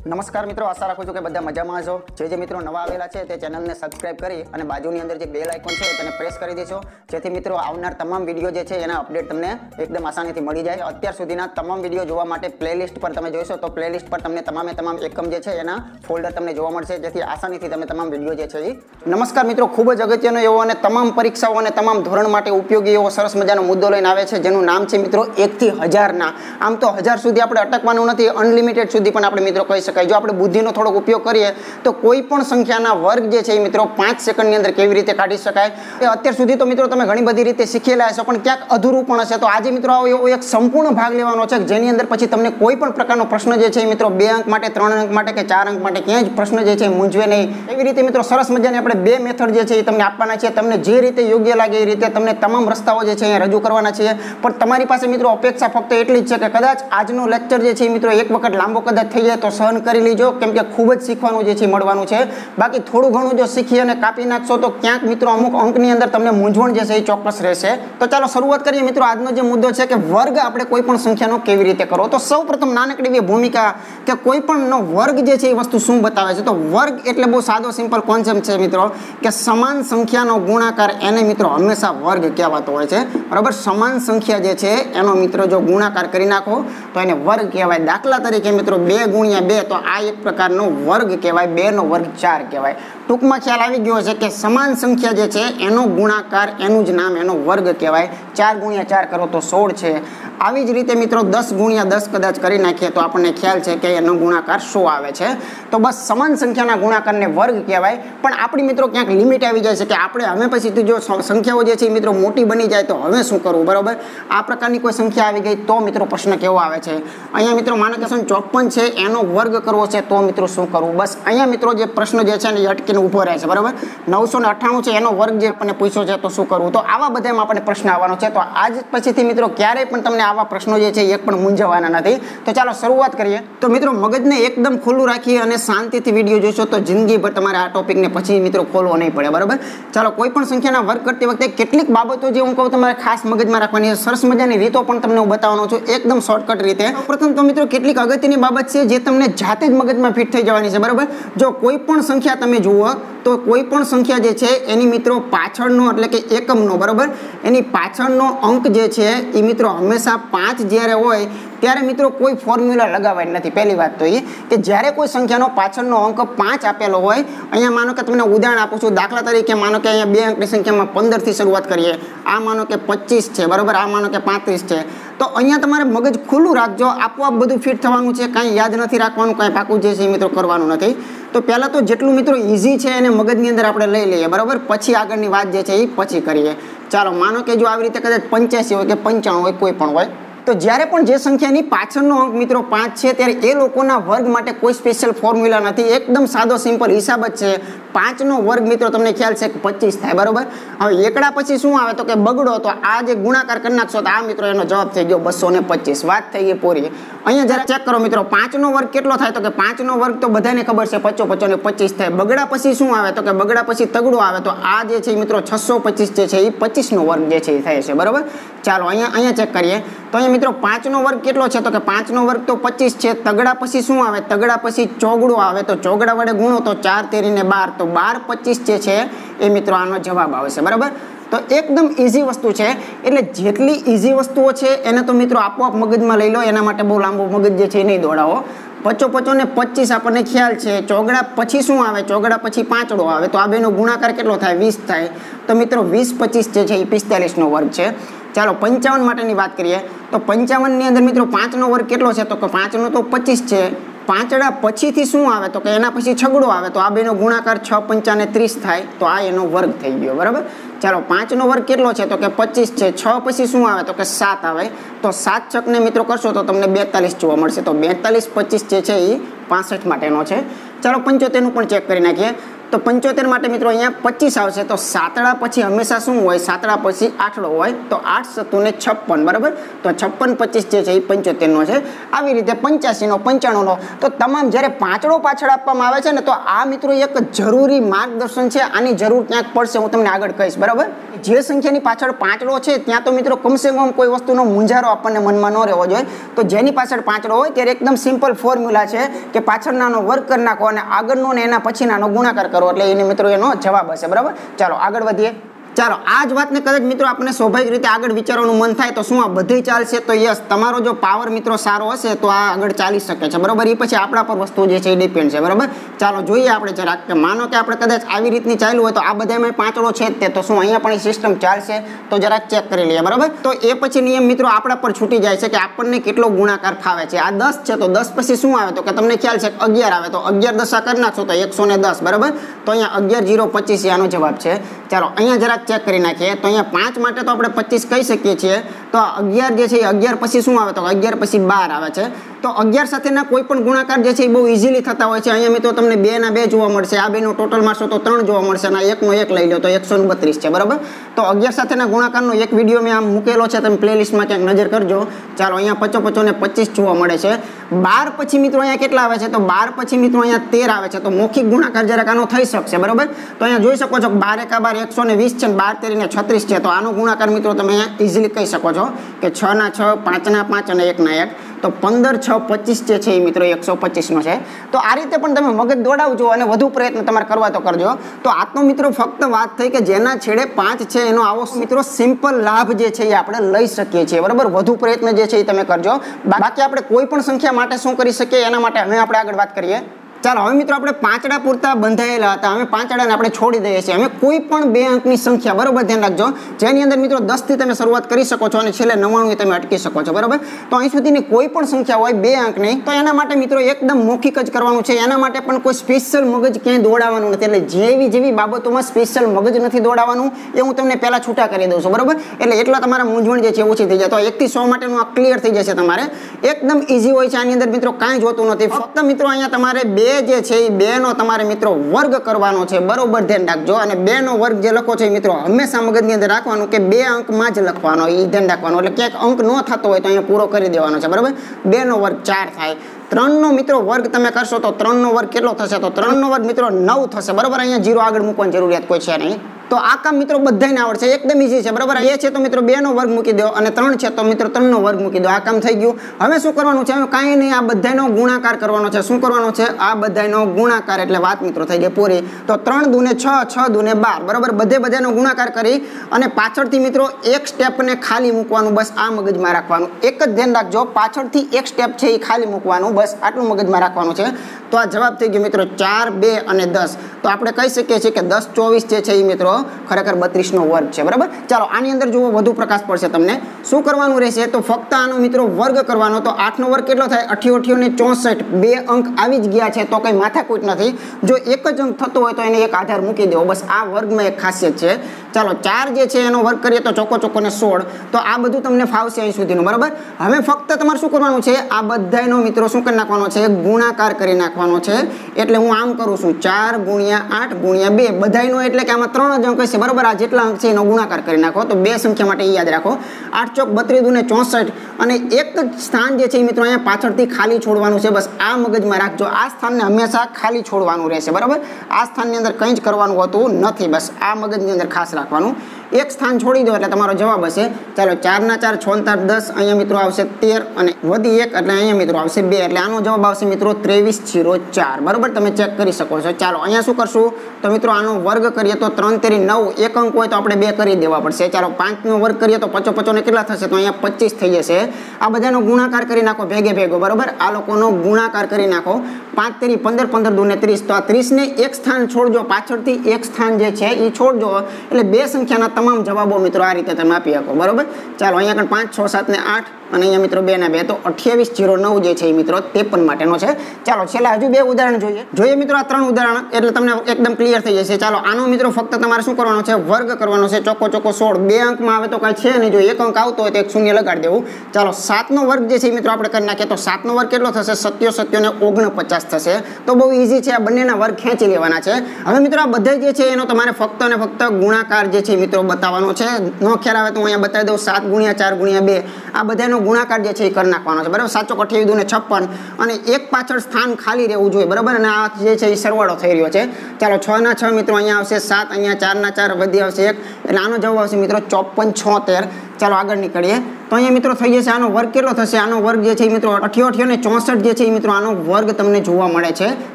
નમસ્કાર મિત્રો, આશા રાખું છું કે બધા મજામાં હશો। જે મિત્રો નવા આવેલા છે તે ચેનલને સબસ્ક્રાઇબ કરી અને બાજુની અંદર જે બેલ આઇકોન છે તેને પ્રેસ કરી દેશો, જેથી મિત્રો આવનાર તમામ વિડીયો જે છે એના અપડેટ તમને એકદમ આસાનીથી મળી જાય। અત્યાર સુધીના તમામ વિડીયો જોવા માટે પ્લેલિસ્ટ પર તમે જોશો તો પ્લેલિસ્ટ પર તમને તમામે તમામ એકમ જે છે એના ફોલ્ડર તમને જોવા મળશે, જેથી આસાનીથી તમે તમામ વિડીયો જે છે એ નમસ્કાર મિત્રો, ખૂબ જ અગત્યનો એવો અને તમામ પરીક્ષાઓ અને તમામ ધોરણ માટે ઉપયોગી એવો સરસ મજાનો મુદ્દો લઈને આવે છે, જેનું નામ છે મિત્રો 1 થી 1000 ના। આમ તો 1000 સુધી આપણે અટકવાનું નથી, અનલિમિટેડ સુધી પણ આપણે મિત્રો કહી શકાય। જો આપણે બુદ્ધિનો થોડોક ઉપયોગ કરીએ તો કોઈ પણ સંખ્યાના વર્ગ જે છે એ મિત્રો 5 સેકન્ડની અંદર કેવી રીતે કાઢી શકાય એ અત્યાર સુધી તો મિત્રો તમે ઘણી બધી રીતે શીખેલા હશો, પણ ક્યાંક અધૂરું પણ હશે। તો આજે મિત્રો આવો એવો એક સંપૂર્ણ ભાગ લેવાનો છે, જેની અંદર પછી તમને કોઈ પણ પ્રકારનો પ્રશ્ન જે છે એ મિત્રો 2 અંક માટે, 3 અંક માટે કે 4 અંક માટે ક્યાંય જ પ્રશ્ન જે છે એ મૂંઝવે નહીં। એવી રીતે મિત્રો સરસ મજાની આપણે 2 મેથડ જે છે એ તમને આપવાના છે। તમને જે રીતે યોગ્ય લાગે એ રીતે તમને તમામ રસ્તાઓ જે છે એ રજૂ કરવાના છે, પણ તમારી પાસે મિત્રો અપેક્ષા ફક્ત એટલી જ છે કે કદાચ આજનો લેક્ચર જે છે એ મિત્રો એક વખત લાંબો કદાચ થઈ જાય તો સહન કરી લીજો, કેમ કે ખૂબ જ શીખવાનું જે છે મળવાનું છે। બાકી થોડું ઘણું જો શીખી અને કાપી નાખશો તો ક્યાંક મિત્રો અમુક અંકની અંદર તમને મૂંઝવણ જે છે એ ચોક્કસ રહેશે। તો ચાલો શરૂઆત કરીએ મિત્રો। આજનો જે મુદ્દો છે કે વર્ગ આપણે કોઈ પણ સંખ્યાનો કેવી રીતે કરો। તો સૌપ્રથમ નાનકડી એવી ભૂમિકા કે કોઈ પણનો વર્ગ જે છે એ વસ્તુ શું બતાવે છે। તો વર્ગ એટલે બહુ સાદો સિમ્પલ કોન્સેપ્ટ છે મિત્રો, કે સમાન સંખ્યાનો ગુણાકાર એને મિત્રો હંમેશા વર્ગ કહેવાતો હોય છે, બરાબર। સમાન સંખ્યા જે છે એનો મિત્રો જો ગુણાકાર કરી નાખો તો એને વર્ગ કહેવાય। દાખલા તરીકે મિત્રો 2 ગુણ્યા 2 તો આ એક પ્રકારનો વર્ગ કહેવાય, 2 નો વર્ગ 4 કહેવાય। ટૂંકમાં ખ્યાલ આવી ગયો છે કે સમાન સંખ્યા જે છે એનો ગુણાકાર એનું જ નામ એનો વર્ગ કહેવાય। 4 ગુણ્યા 4 કરો તો 16 છે। આવી જ રીતે મિત્રો 10 ગુણ્યા 10 કદાચ કરી નાખીએ તો આપણને ખ્યાલ છે કે એનો ગુણાકાર 100 આવે છે। તો બસ સમાન સંખ્યાના ગુણાકારને વર્ગ કહેવાય। પણ આપણી મિત્રો ક્યાંક લિમિટ આવી જાય છે કે આપણે હવે પછીથી જો સંખ્યાઓ જે છે મિત્રો મોટી બની જાય તો હવે શું કરવું, બરાબર। આ પ્રકારની કોઈ સંખ્યા આવી ગઈ તો મિત્રો પ્રશ્ન કેવો આવે છે, અહીંયા મિત્રો માનો કે 54 છે એનો વર્ગ કરવો છે તો મિત્રો શું કરવું। બસ અહીંયા મિત્રો જે પ્રશ્ન જે છે ને એ અટકીને ઊભો રહે છે, બરાબર। 998 છે એનો વર્ગ જે આપણને પૂછ્યો છે તો શું કરવું। તો આવા બધામાં આપણને પ્રશ્ન આવવાનો છે। તો આજ પછીથી મિત્રો ક્યારેય પણ તમને આવા પ્રશ્નો જે છે એક પણ મૂંઝવવાના નથી। તો ચાલો શરૂઆત કરીએ। તો મિત્રો મગજને એકદમ ખુલ્લું રાખી અને શાંતિથી વિડીયો જોશો તો જિંદગીભર તમારે આ ટોપિકને પછી મિત્રો ખોલવો નહીં પડે, બરાબર। ચાલો કોઈ પણ સંખ્યાના વર્ગ કરતી વખતે કેટલીક બાબતો જે હું કહું તમારે ખાસ મગજમાં રાખવાની છે, સરસ મજાની રીતો પણ તમને હું બતાવવાનો છું એકદમ શોર્ટકટ રીતે। પ્રથમ તો મિત્રો કેટલીક અગત્યની બાબત છે જે તમને જાતે જ મગજમાં ફિટ થઈ જવાની છે, બરાબર। જો કોઈ પણ સંખ્યા તમે જુઓ તો કોઈ પણ સંખ્યા જે છે એની મિત્રો પાછળનો એટલે કે એકમનો, બરાબર, એની પાછળનો અંક જે છે એ મિત્રો હંમેશા 5 જ્યારે હોય ત્યારે મિત્રો કોઈ ફોર્મ્યુલા લગાવવાની નથી। પહેલી વાત તો એ કે જ્યારે કોઈ સંખ્યાનો પાછળનો અંક 5 આપેલો હોય, અહીંયા માનો કે તમને ઉદાહરણ આપું છું, દાખલા તરીકે માનો કે અહીંયા 2 અંકની સંખ્યામાં 15 થી શરૂઆત કરીએ, આ માનો કે 25 છે, બરાબર, આ માનો કે 35 છે, તો અહીંયા તમારે મગજ ખુલ્લું રાખજો, આપોઆપ બધું ફિટ થવાનું છે, કાંઈ યાદ નથી રાખવાનું, કાંઈ પાકું જે છે એ મિત્રો કરવાનું નથી। તો પહેલાં તો જેટલું મિત્રો ઇઝી છે એને મગજની અંદર આપણે લઈ લઈએ, બરાબર, પછી આગળની વાત જે છે એ પછી કરીએ। ચાલો માનો કે જો આવી રીતે કદાચ 85 હોય કે 95 હોય કોઈ પણ હોય, તો જ્યારે પણ જે સંખ્યાની પાછળનો અંક મિત્રો 5 છે ત્યારે એ લોકોના વર્ગ માટે કોઈ સ્પેશિયલ ફોર્મ્યુલા નથી, એકદમ સાદો સિમ્પલ હિસાબ જ છે। 5 નો વર્ગ મિત્રો તમને ખ્યાલ છે કે 25 થાય, બરાબર। હવે એકડા પછી શું આવે તો કે બગડો, તો આ જે ગુણાકાર કરી નાખશો તો આ મિત્રો એનો જવાબ થઈ ગયો 225, વાત થઈ ગઈ પૂરી। અહીંયા જરા ચેક કરો મિત્રો 5 નો વર્ગ કેટલો થાય તો કે 5 નો વર્ગ તો બધાને ખબર છે 55 ને 25 થાય। બગડા પછી શું આવે તો કે બગડા પછી તગડો આવે, તો આ જે છે મિત્રો 625 જે છે એ 25 નો વર્ગ જે છે એ થાય છે, બરાબર। ચાલો અહીંયા ચેક કરીએ તો અહીંયા મિત્રો 5 નો વર્ગ કેટલો છે તો કે 5 નો વર્ગ તો 25 છે। તગડા પછી શું આવે, તગડા પછી ચોગડો આવે, તો ચોગડા વડે ગુણો તો 4 તેરી ને 12, તો 12 25 જે છે એ મિત્રો આનો જવાબ આવશે, બરાબર। તો એકદમ ઇઝી વસ્તુ છે, એટલે જેટલી ઇઝી વસ્તુઓ છે એને તો મિત્રો આપોઆપ મગજમાં લઈ લો, એના માટે બહુ લાંબુ મગજ જે છે એ નહીં દોડાવો। 55 ને 25 આપણને ખ્યાલ છે, ચોગડા પછી શું આવે, ચોગડા પછી પાંચડો આવે, તો આ બેનો ગુણાકાર કેટલો થાય 20 થાય, તો મિત્રો 20 25 જે છે એ 45 નો વર્ગ છે। ચાલો 55 માટેની વાત કરીએ તો 55 ની અંદર મિત્રો 5 નો વર્ગ કેટલો છે તો કે 5 નો તો 25 છે। પાંચડા પછીથી શું આવે તો કે એના પછી છગડો આવે, તો આ બેનો ગુણાકાર 6 5 ને 30 થાય, તો આ એનો વર્ગ થઈ ગયો, બરાબર। ચાલો 5 નો વર્ગ કેટલો છે તો કે 25 છે, 6 પછી શું આવે તો કે 7 આવે, તો 7 છક ને મિત્રો કરશો તો તમને 42 જોવા મળશે, તો 42 25 જે છે એ 65 માટેનો છે। ચાલો 75 નું પણ ચેક કરી નાખીએ તો 75 માટે મિત્રો અહીંયા 25 આવશે તો સાતડા પછી હંમેશા શું હોય સાતડા પછી આઠડો હોય તો 8 સત્તુ ને 56 બરાબર તો 56 25 જે છે એ 75 નો છે આવી રીતે 85 નો 95 નો તો તમામ જ્યારે પાંચડો પાછળ આપવામાં આવે છે ને તો આ મિત્રો એક જરૂરી માર્ગદર્શન છે આની જરૂર ક્યાંક પડશે હું તમને આગળ કહીશ બરાબર જે સંખ્યાની પાછળ પાંચડો છે ત્યાં તો મિત્રો કમસે કમ કોઈ વસ્તુનો મૂંઝારો આપણને મનમાં ન રહેવો જોઈએ તો જેની પાછળ પાંચડો હોય ત્યારે એકદમ સિમ્પલ ફોર્મ્યુલા છે કે પાછળનાનો વર્ગ કરી નાખો અને આગળનો ને એના પછીનાનો ગુણાકાર કરો એટલે એને મિત્રો એનો જવાબ હશે બરાબર ચાલો આગળ વધીએ ચાલો આ જ વાતને કદાચ મિત્રો આપણે સ્વાભાવિક રીતે આગળ વિચારવાનું મન થાય તો શું આ બધું ચાલશે તો યસ તમારો જો પાવર મિત્રો સારો હશે તો આ આગળ ચાલી શકે છે બરાબર એ પછી આપણા પર વસ્તુ જે છે એ ડિપેન્ડ છે બરાબર ચાલો જોઈએ આપણે જરાક કે માનો કે આપણે કદાચ આવી રીતની ચાલ્યું હોય તો આ બધામાં પાંચડો છે જ તે તો શું અહીંયા પણ એ સિસ્ટમ ચાલશે તો જરાક ચેક કરી લઈએ બરાબર તો એ પછી નિયમ મિત્રો આપણા પર છૂટી જાય છે કે આપણને કેટલો ગુણાકાર ફાવે છે આ 10 છે તો 10 પછી શું આવે તો કે તમને ખ્યાલ છે 11 આવે તો 11 દશા કરી નાખશો તો 110 બરાબર તો અહીંયા 11 0 25 આનો જવાબ છે ચાલો અહીંયા જરાક ચેક કરી નાખીએ તો અહીંયા 5 માટે તો આપણે 25 કહી શકીએ છીએ તો 11 જે છે 11 પછી શું આવે તો 11 પછી 12 આવે છે તો 11 સાથેના કોઈ પણ ગુણાકાર જે છે એ બહુ ઇઝીલી થતા હોય છે અહીંયા મિત્રો તમને 2 ના 2 જોવા મળશે આ બેનો ટોટલ મારશો તો 3 જોવા મળશે અને 1 નો 1 લઈ લો તો 132 છે બરાબર તો 11 સાથેના ગુણાકારનો એક વિડીયો મેં આમ મૂકેલો છે તમે પ્લેલિસ્ટમાં ક્યાંક નજર કરજો ચાલો અહીંયા 55 ને 25 જોવા મળે છે 12 પછી મિત્રો અહીંયા કેટલા આવે છે તો 12 પછી મિત્રો અહીંયા 13 આવે છે તો મૌખિક ગુણાકાર જરાક આનો થઈ શકશે બરાબર તો અહીંયા જોઈ શકો છો 12 એકા 12 120 છે 12 13 ને 36 છે તો આનો ગુણાકાર મિત્રો તમે અહીંયા ઇઝીલી કહી શકો છો કે 6 ના 6 5 ના 5 અને 1 ના 1 તો 15 6 25 જે છે એ મિત્રો 125 નો છે તો આ રીતે પણ તમે મગજ દોડાવજો અને વધુ પ્રયત્ન તમારે કરવા તો કરજો તો આ તો મિત્રો ફક્ત વાત થઈ કે જેના છેડે 5 છે એનો આવો મિત્રો સિમ્પલ લાભ જે છે એ આપણે લઈ શકીએ છીએ બરાબર વધુ પ્રયત્ન જે છે એ તમે કરજો બાકી આપણે કોઈ પણ સંખ્યા માટે શું કરી શકીએ એના માટે હવે આપણે આગળ વાત કરીએ ચાલો હવે મિત્રો આપણે પાંચડા પૂરતા બંધાયેલા હતા હવે પાંચડાને આપણે છોડી દઈએ છીએ અમે કોઈ પણ 2 અંકની સંખ્યા બરાબર ધ્યાન રાખજો જેની અંદર મિત્રો 10 થી તમે શરૂઆત કરી શકો છો અને છેલ્લે 99 તમે અટકી શકો છો બરાબર તો અહીં સુધીની કોઈ પણ સંખ્યા હોય 2 અંકની તો એના માટે મિત્રો એકદમ મૌખિક જ કરવાનું છે એના માટે પણ કોઈ સ્પેશિયલ મગજ ક્યાંય દોડાવવાનું નથી એટલે જેવી બાબતોમાં સ્પેશિયલ મગજ નથી દોડાવવાનું એ હું તમને પહેલા છૂટા કરી દઉં છું બરાબર એટલે એટલા તમારા મૂંઝવણ જે છે ઓછી થઈ જાય તો 1 થી 100 માટેનું આ ક્લિયર થઈ જશે તમારે એકદમ ઈઝી હોય છે આની અંદર મિત્રો કાંઈ જોતું નથી ફક્ત મિત્રો અહીંયા તમારે 2 જે છે એ 2 નો તમારે મિત્રો વર્ગ કરવાનો છે બરોબર ધ્યાન રાખજો અને 2 નો વર્ગ જે લખો છો એ મિત્રો હંમેશા મગજની અંદર રાખવાનું કે 2 અંકમાં જ લખવાનો એ ધ્યાન રાખવાનું એટલે ક્યાંક અંક ન થતો હોય તો અહીંયા પૂરો કરી દેવાનો છે બરાબર 2 નો વર્ગ 4 થાય 3 નો મિત્રો વર્ગ તમે કરશો તો 3 નો વર્ગ કેટલો થશે તો 3 નો વર્ગ મિત્રો 9 થશે બરાબર અહીંયા 0 આગળ મૂકવાની જરૂરિયાત કોઈ છે નહીં તો આ કામ મિત્રો બધાને આવડશે એકદમ ઈઝી છે બરાબર 2 છે તો મિત્રો 2 નો વર્ગ મૂકી દો અને 3 છે તો મિત્રો 3 નો વર્ગ મૂકી દો આ કામ થઈ ગયું હવે શું કરવાનું છે કાંઈ નહીં આ બધાનો ગુણાકાર કરવાનો છે શું કરવાનો છે આ બધાનો ગુણાકાર એટલે વાત મિત્રો થઈ ગઈ પૂરી તો 3 દુને 6 6 દુને 12 બરાબર બધાનો ગુણાકાર કરી અને પાછળથી મિત્રો એક સ્ટેપને ખાલી મૂકવાનું બસ આ મગજમાં રાખવાનું એક જ ધ્યાન રાખજો પાછળથી એક સ્ટેપ છે એ ખાલી મૂકવાનું બસ આટલું મગજમાં રાખવાનું છે તો આ જવાબ થઈ ગયો મિત્રો 4 2 અને 10 તો આપણે કહી શકીએ છીએ કે 10 24 જે છે એ મિત્રો ખરેખર 32 નો વર્ગ છે બરાબર ચાલો આની અંદર જુઓ વધુ પ્રકાશ પડશે તમને શું કરવાનું રહેશે તો ફક્ત આનો મિત્રો વર્ગ કરવાનો તો 8 નો વર્ગ કેટલો થાય 88 ને 64 2 અંક આવી જ ગયા છે તો કઈ માથાકૂટ નથી જો એક જ અંક થતો હોય તો એને એક આધાર મૂકી દેવો બસ આ વર્ગમાં એક ખાસિયત છે ચાલો 4 જે છે એનો વર્ગ કરીએ તો ચોકો ને 16 તો આ બધું તમને ફાવશે અહીં સુધીનું બરાબર હવે ફક્ત તમારે શું કરવાનું છે આ બધાનો મિત્રો શું કરી નાખવાનો છે ગુણાકાર કરી નાખવાનો છે એટલે હું આમ કરું છું 4 × 8 × 2 બધાનો એટલે કે આમાં 3 જ અંક છે બરાબર આ જેટલા અંક છે એનો ગુણાકાર કરી નાખો તો 2 સંખ્યા માટે યાદ રાખો 8 ચોક 32 ને 64 અને એક જ સ્થાન જે છે મિત્રો અહીંયા પાછળથી ખાલી છોડવાનું છે બસ આ મગજમાં રાખજો આ સ્થાનને હંમેશા ખાલી છોડવાનું રહેશે બરાબર આ સ્થાનની અંદર કંઈ જ કરવાનું હોતું નથી બસ આ મગજની અંદર ખાસ રાખવાનું એક સ્થાન છોડી દો એટલે તમારો જવાબ હશે ચાલો 4 ના 4 6 10 અહીંયા મિત્રો આવશે 13 અને વધી 1 એટલે અહીંયા મિત્રો આવશે 2 એટલે આનો જવાબ આવશે મિત્રો 2304 બરાબર તમે ચેક કરી શકો છો ચાલો અહીંયા શું કરશું તો મિત્રો આનો વર્ગ કરીએ તો 3 તેરી 9 એક અંક હોય તો આપણે 2 કરી દેવા પડશે ચાલો 5 નો વર્ગ કરીએ તો 55 ને કેટલા થશે તો અહીંયા 25 થઈ જશે આ બધાનો ગુણાકાર કરી નાખો ભેગો બરાબર આ લોકોનો ગુણાકાર કરી નાખો 5 તેરી 15 15 દુને 30 તો આ 30 ને એક સ્થાન છોડજો પાછળથી એક સ્થાન જે છે એ છોડજો એટલે 2 સંખ્યાના તમામ જવાબો મિત્રો આ રીતે તમે આપી શકો બરાબર ચાલો અહીંયા કણ 5 6 7 ને 8 અને અહીંયા મિત્રો 2 ના 2 તો 2809 જે છે એ મિત્રો 53 માટેનો છે ચાલો છેલ્લા હજુ 2 ઉદાહરણ જોઈએ મિત્રો આ 3 ઉદાહરણ એટલે તમને એકદમ ક્લિયર થઈ જશે ચાલો આનો મિત્રો ફક્ત તમારે શું કરવાનો છે વર્ગ કરવાનો છે ચોકો 16 2 અંકમાં આવે તો કાંઈ છે નહીં જો એક અંક આવતો હોય તો એક શૂન્ય લગાડી દેવું ચાલો 7 નો વર્ગ જે છે મિત્રો આપણે કરી નાખીએ તો 7 નો વર્ગ કેટલો થશે 7 7 ને 49 થશે। તો બહુ ઈઝી છે, આ બંનેના વર્ગ ખેંચી લેવાના છે। હવે મિત્રો આ બધા જે છે એનો તમારે ફક્ત અને ફક્ત ગુણાકાર જે છે મિત્રો બતાવવાનો છે। નો ખ્યાલ આવે તો હું અહીંયા બતાવી દઉં 7 × 4 × 2 આ બધાનો ગુણાકાર જે છે એ કરી નાખવાનો છે, બરાબર। 7 × 28 = 56 અને એક પાછળ સ્થાન ખાલી રહેવું જોઈએ, બરાબર। અને આ જે છે એ સરવાળો થઈ રહ્યો છે। ચાલો 6 ના 6 મિત્રો અહીંયા આવશે 7, અહીંયા 4 ના 4 વધી આવશે 1, એટલે આનો જવાબ આવશે મિત્રો 54 76। ચાલો આગળ નીકળીએ તો અહીંયા મિત્રો થઈ જશે આનો વર્ગ કેટલો થશે, આનો વર્ગ જે છે મિત્રો 88 અને 64 જે છે એ મિત્રો આનો વર્ગ તમને જોવા મળે છે।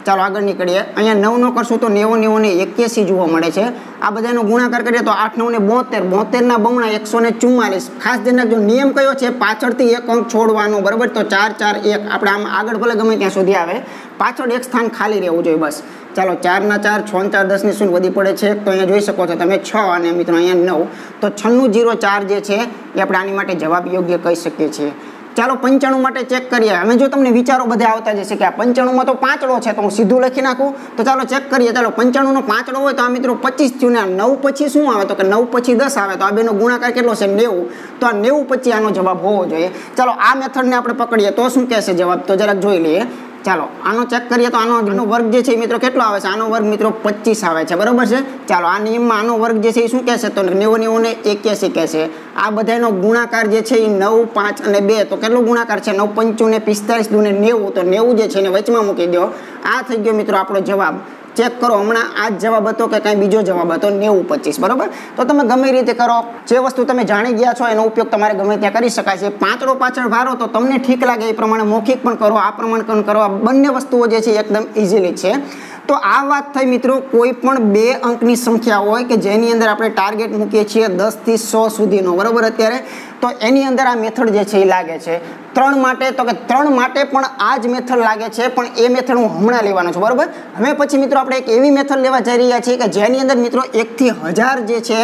ચાલો આગળ નીકળીએ, અહીંયા 9 નો કરશું તો 90 90 ને 81 જોવા મળે છે। આ બધાનો ગુણાકાર કરીએ તો 8 9 ને 72, 72 ના બમણા 144। ખાસ ધ્યાન રાખજો નિયમ કયો છે, પાછળથી એક અંક છોડવાનો, બરાબર। તો 4 4 1 આપણે આમ આગળ ભલે ગમે ત્યાં સુધી આવે, પાછળ એક સ્થાન ખાલી રહેવું જોઈએ, બસ। ચાલો 4 ના 4 6 4 10 ની શૂન્ય વધી પડે છે, તો અહીંયા જોઈ શકો છો તમે 6 અને મિત્રો અહીંયા 9, તો 9604 જે છે એ આપણે આની માટે જવાબ યોગ્ય કહી શકીએ છીએ। ચાલો 95 માટે ચેક કરીએ। હવે જો તમને વિચારો બધા આવતા જશે કે આ 95 માં તો પાંચડો છે, તો હું સીધું લખી નાખું, તો ચાલો ચેક કરીએ। ચાલો 95 નો પાંચડો હોય તો આ મિત્રો 25 થયું ને 9 પછી શું આવે, તો કે 9 પછી 10 આવે, તો આ બેનો ગુણાકાર કેટલો છે 90, તો આ 90 પછી આનો જવાબ હોવો જોઈએ। ચાલો આ મેથડને આપણે પકડીએ તો શું કહેશે જવાબ, તો જરાક જોઈ લઈએ। ચાલો આનો ચેક કરીએ તો આનો વર્ગ જે છે મિત્રો કેટલો આવે છે, આનો વર્ગ મિત્રો 25 આવે છે, બરાબર છે। ચાલો આ નિયમમાં આનો વર્ગ જે છે એ શું કહેશે, તો 90 90 ને 81 કહેશે। આ બધાનો ગુણાકાર જે છે એ 9 5 અને 2, તો કેટલો ગુણાકાર છે 9 5 ને 45 દુ ને 90, તો 90 જે છે એને વચમાં મૂકી દો। આ થઈ ગયો મિત્રો આપણો જવાબ। ચેક કરો હમણાં આ જ જવાબ હતો કે કાંઈ બીજો જવાબ હતો, 90 25, બરાબર। તો તમે ગમે રીતે કરો, જે વસ્તુ તમે જાણી ગયા છો એનો ઉપયોગ તમારે ગમે ત્યાં કરી શકાય છે। પાંચડો પાછળ ભારો તો તમને ઠીક લાગે એ પ્રમાણે મૌખિક પણ કરો, આ પ્રમાણે પણ કરો, આ બંને વસ્તુઓ જે છે એકદમ ઇઝીલી છે। તો આ વાત થઈ મિત્રો કોઈ પણ 2 અંકની સંખ્યા હોય કે જેની અંદર આપણે ટાર્ગેટ મૂકીએ છીએ 10 થી 100 સુધીનો, બરાબર અત્યારે, તો એની અંદર આ મેથડ જે છે એ લાગે છે। 3 માટે તો કે 3 માટે પણ આ જ મેથડ લાગે છે, પણ એ મેથડ હું હમણાં લેવાનો છું, બરાબર। હવે પછી મિત્રો આપણે એક એવી મેથડ લેવા જઈ રહ્યા છીએ કે જેની અંદર મિત્રો 1 થી 1000 જે છે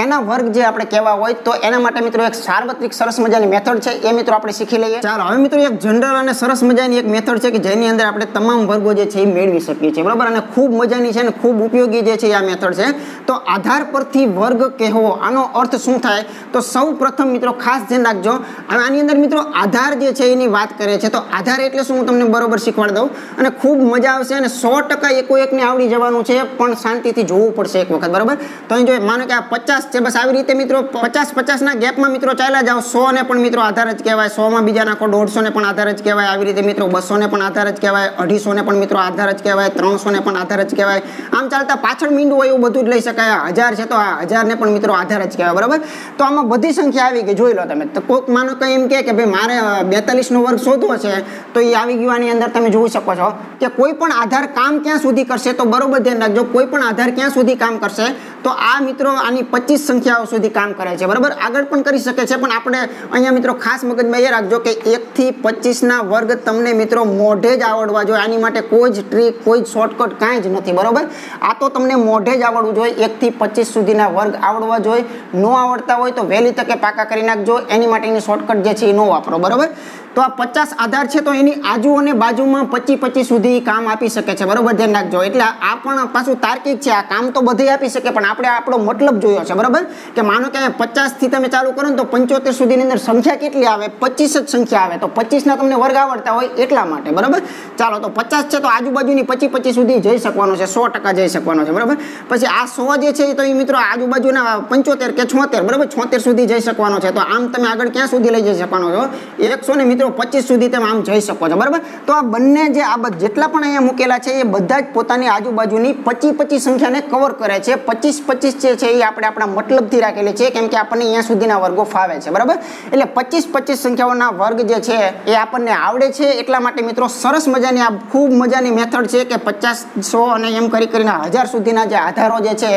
એના વર્ગ જે આપણે કહેવા હોય, તો એના માટે મિત્રો એક સાર્વત્રિક સરસ મજાની મેથડ છે, એ મિત્રો આપણે શીખી લઈએ। ચાલો હવે મિત્રો એક જનરલ અને સરસ મજાની એક મેથડ છે કે જેની અંદર આપણે તમામ વર્ગો જે છે એ મેળવી શકીએ છીએ, બરાબર। અને ખૂબ મજાની છે અને ખૂબ ઉપયોગી જે છે આ મેથડ છે। તો આધાર પરથી વર્ગ કહેવો, આનો અર્થ શું થાય, તો સૌ પ્રથમ મિત્રો ખાસ ધ્યાન રાખજો, આની અંદર મિત્રો આધાર જે છે એની વાત કરે છે, તો આધાર એટલે શું હું તમને બરોબર શીખવાડી દઉં અને ખૂબ મજા આવશે અને 100% એકોએકને આવડી જવાનું છે, પણ શાંતિથી જોવું પડશે એક વખત, બરાબર। તો અહીં જો માનો કે આ 50 છે, બસ આવી રીતે મિત્રો 50 50 ના ગેપમાં મિત્રો ચાલ્યા જાઓ, 100 ને પણ મિત્રો આધાર જ કહેવાય, 100 માં બીજા નાખો 150 ને પણ આધાર જ કહેવાય, આવી રીતે મિત્રો 200 ને પણ આધાર જ કહેવાય, 250 ને પણ મિત્રો આધાર જ કહેવાય, 300 ને પણ આધાર જ કહેવાય, આમ ચાલતા પાછળ મીંડું હોય એવું બધું જ લઈ શકાય। 1000 છે તો આ 1000 ને પણ મિત્રો આધાર જ કહેવાય, બરાબર। તો આમાં બધી સંખ્યા આવી ગઈ, જોઈ લો તમે। તો કોઈક માનો કંઈ એમ કે ભાઈ મારે 42 નો વર્ગ શોધવો છે, તો એ આવી ગયું। આની અંદર તમે જોઈ શકો છો કે કોઈ પણ આધાર કામ ક્યાં સુધી કરશે, તો બરોબર ધ્યાન રાખજો, કોઈ પણ આધાર ક્યાં સુધી કામ કરશે, તો આ મિત્રો આની 25 સંખ્યાઓ સુધી કામ કરે છે, બરાબર। આગળ પણ કરી શકે છે, પણ આપણે અહીંયા મિત્રો ખાસ મગજમાં એ રાખજો કે 1 થી 25 ના વર્ગ તમને મિત્રો મોઢે જ આવડવા જોઈએ, આની માટે કોઈ જ ટ્રીક કોઈ જ શોર્ટકટ કાંઈ જ નથી, બરાબર। આ તો તમને મોઢે જ આવડવું જોઈએ, 1 થી 25 સુધીના વર્ગ આવડવા જોઈએ। ન આવડતા હોય તો વહેલી તકે પાકા કરી નાખજો, એની માટેની શોર્ટકટ જે છે એ ન વાપરો, બરાબર। તો આ 50 આધાર છે, તો એની આજુ અને બાજુમાં 25 25 સુધી કામ આપી શકે છે, બરાબર ધ્યાન રાખજો। એટલે આ પણ પાછું તાર્કિક છે, આ કામ તો બધે આપી શકે, પણ આપણે આપણો મતલબ જોયો છે, બરાબર। કે માનો કે 50 થી તમે ચાલુ કરો ને તો 75 સુધીની અંદર સંખ્યા કેટલી આવે, 25 જ સંખ્યા આવે, તો 25 ના તમને વર્ગ આવડતા હોય એટલા માટે, બરાબર। ચાલો તો 50 છે તો આજુબાજુની 25 25 સુધી જઈ શકવાનો છે, 100% જઈ શકવાનો છે, બરાબર। પછી આ 100 જે છે તો એ મિત્રો આજુબાજુના 75 કે 76, બરાબર 76 સુધી જઈ શકવાનો છે, તો આમ તમે આગળ ક્યાં સુધી લઈ જઈ શકવાનો છો, 100 ને મિત્રો 25 સુધી તમે આમ જઈ શકો છો, બરાબર। તો આ બંને જે આ જેટલા પણ અહીંયા મૂકેલા છે એ બધા જ પોતાની આજુબાજુની 25 25 સંખ્યાને કવર કરે છે। 25 25 જે છે એ આપણે આપણા મતલબથી રાખેલી છે, કેમ કે આપણને અહીંયા સુધીના વર્ગો ફાવે છે, બરાબર। એટલે 25 25 સંખ્યાઓના વર્ગ જે છે એ આપણને આવડે છે, એટલા માટે મિત્રો સરસ મજાની આ ખૂબ મજાની મેથડ છે કે 50 100 અને એમ કરીને 1000 સુધીના જે આધારો જે છે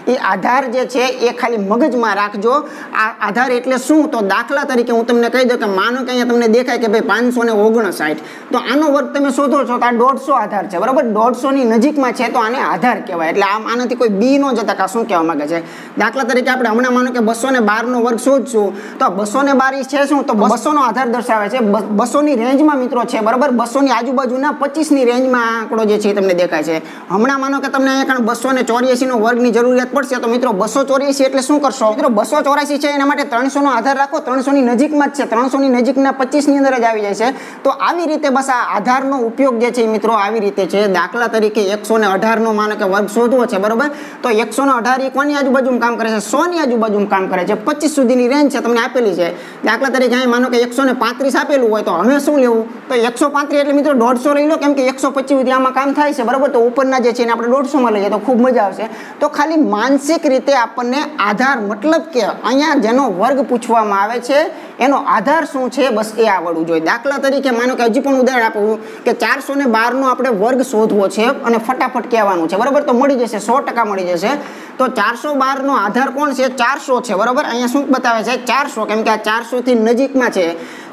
એ આધાર જે છે એ ખાલી મગજમાં રાખજો। આ આધાર એટલે શું, તો દાખલા તરીકે હું તમને કહી દઉં કે માનો કે અહીંયા તમને દેખાય કે ભાઈ 559, તો આનો વર્ગ તમે શોધો છો તો આ 150 આધાર છે, બરાબર। 150 ની નજીકમાં છે તો આને આધાર કહેવાય, એટલે આનાથી કોઈ બી નો જતા કા શું કહેવા માંગે છે। દાખલા તરીકે આપણે હમણાં માનો કે 212 નો વર્ગ શોધશું, તો 212 છે શું, તો 200 નો આધાર દર્શાવે છે, 200 ની રેન્જમાં મિત્રો છે, બરાબર। 200 ની આજુબાજુના 25 ની રેન્જમાં આંકડો જે છે તમને દેખાય છે। હમણાં માનો કે તમને અહીંયા 284 નો વર્ગની જરૂરિયાત પડશે તો મિત્રો 284 એટલે શું કરશો મિત્રો 284 છે એના માટે 300 નો આધાર રાખો 300 ની નજીકમાં જ છે 300 ની નજીકના 25 ની અંદર જ આવી જાય છે તો આવી રીતે બસ આ આધારનો ઉપયોગ જે છે મિત્રો આવી રીતે છે દાખલા તરીકે 118 નો માનો કે વર્ગ શોધવો છે બરોબર તો 118 એ કોની આજુબાજુમાં કામ કરે છે 100 ની આજુબાજુમાં કામ કરે છે 25 સુધીની રેન્જ છે તમને આપેલી છે દાખલા તરીકે અહીં માનો કે 135 આપેલું હોય તો હવે શું લેવું તો 135 એટલે મિત્રો 150 લઈ લો કેમ કે 125 સુધી આમાં કામ થાય છે બરોબર તો ઉપરના જે છે એને આપણે 150 માં લઈએ તો ખૂબ મજા આવશે તો ખાલી માનસિક રીતે આપણને આધાર મતલબ કે અહીંયા જેનો વર્ગ પૂછવામાં આવે છે એનો આધાર શું છે બસ એ આવડવું જોઈએ દાખલા તરીકે માનો કે હજી પણ ઉદાહરણ આપું કે 412 નો આપણે વર્ગ શોધવો છે અને ફટાફટ કહેવાનું છે બરોબર તો મળી જશે 100% મળી જશે તો 412 નો આધાર કોણ છે 400 છે બરોબર અહીંયા શું બતાવે છે 400 કેમ કે આ 400 થી નજીકમાં છે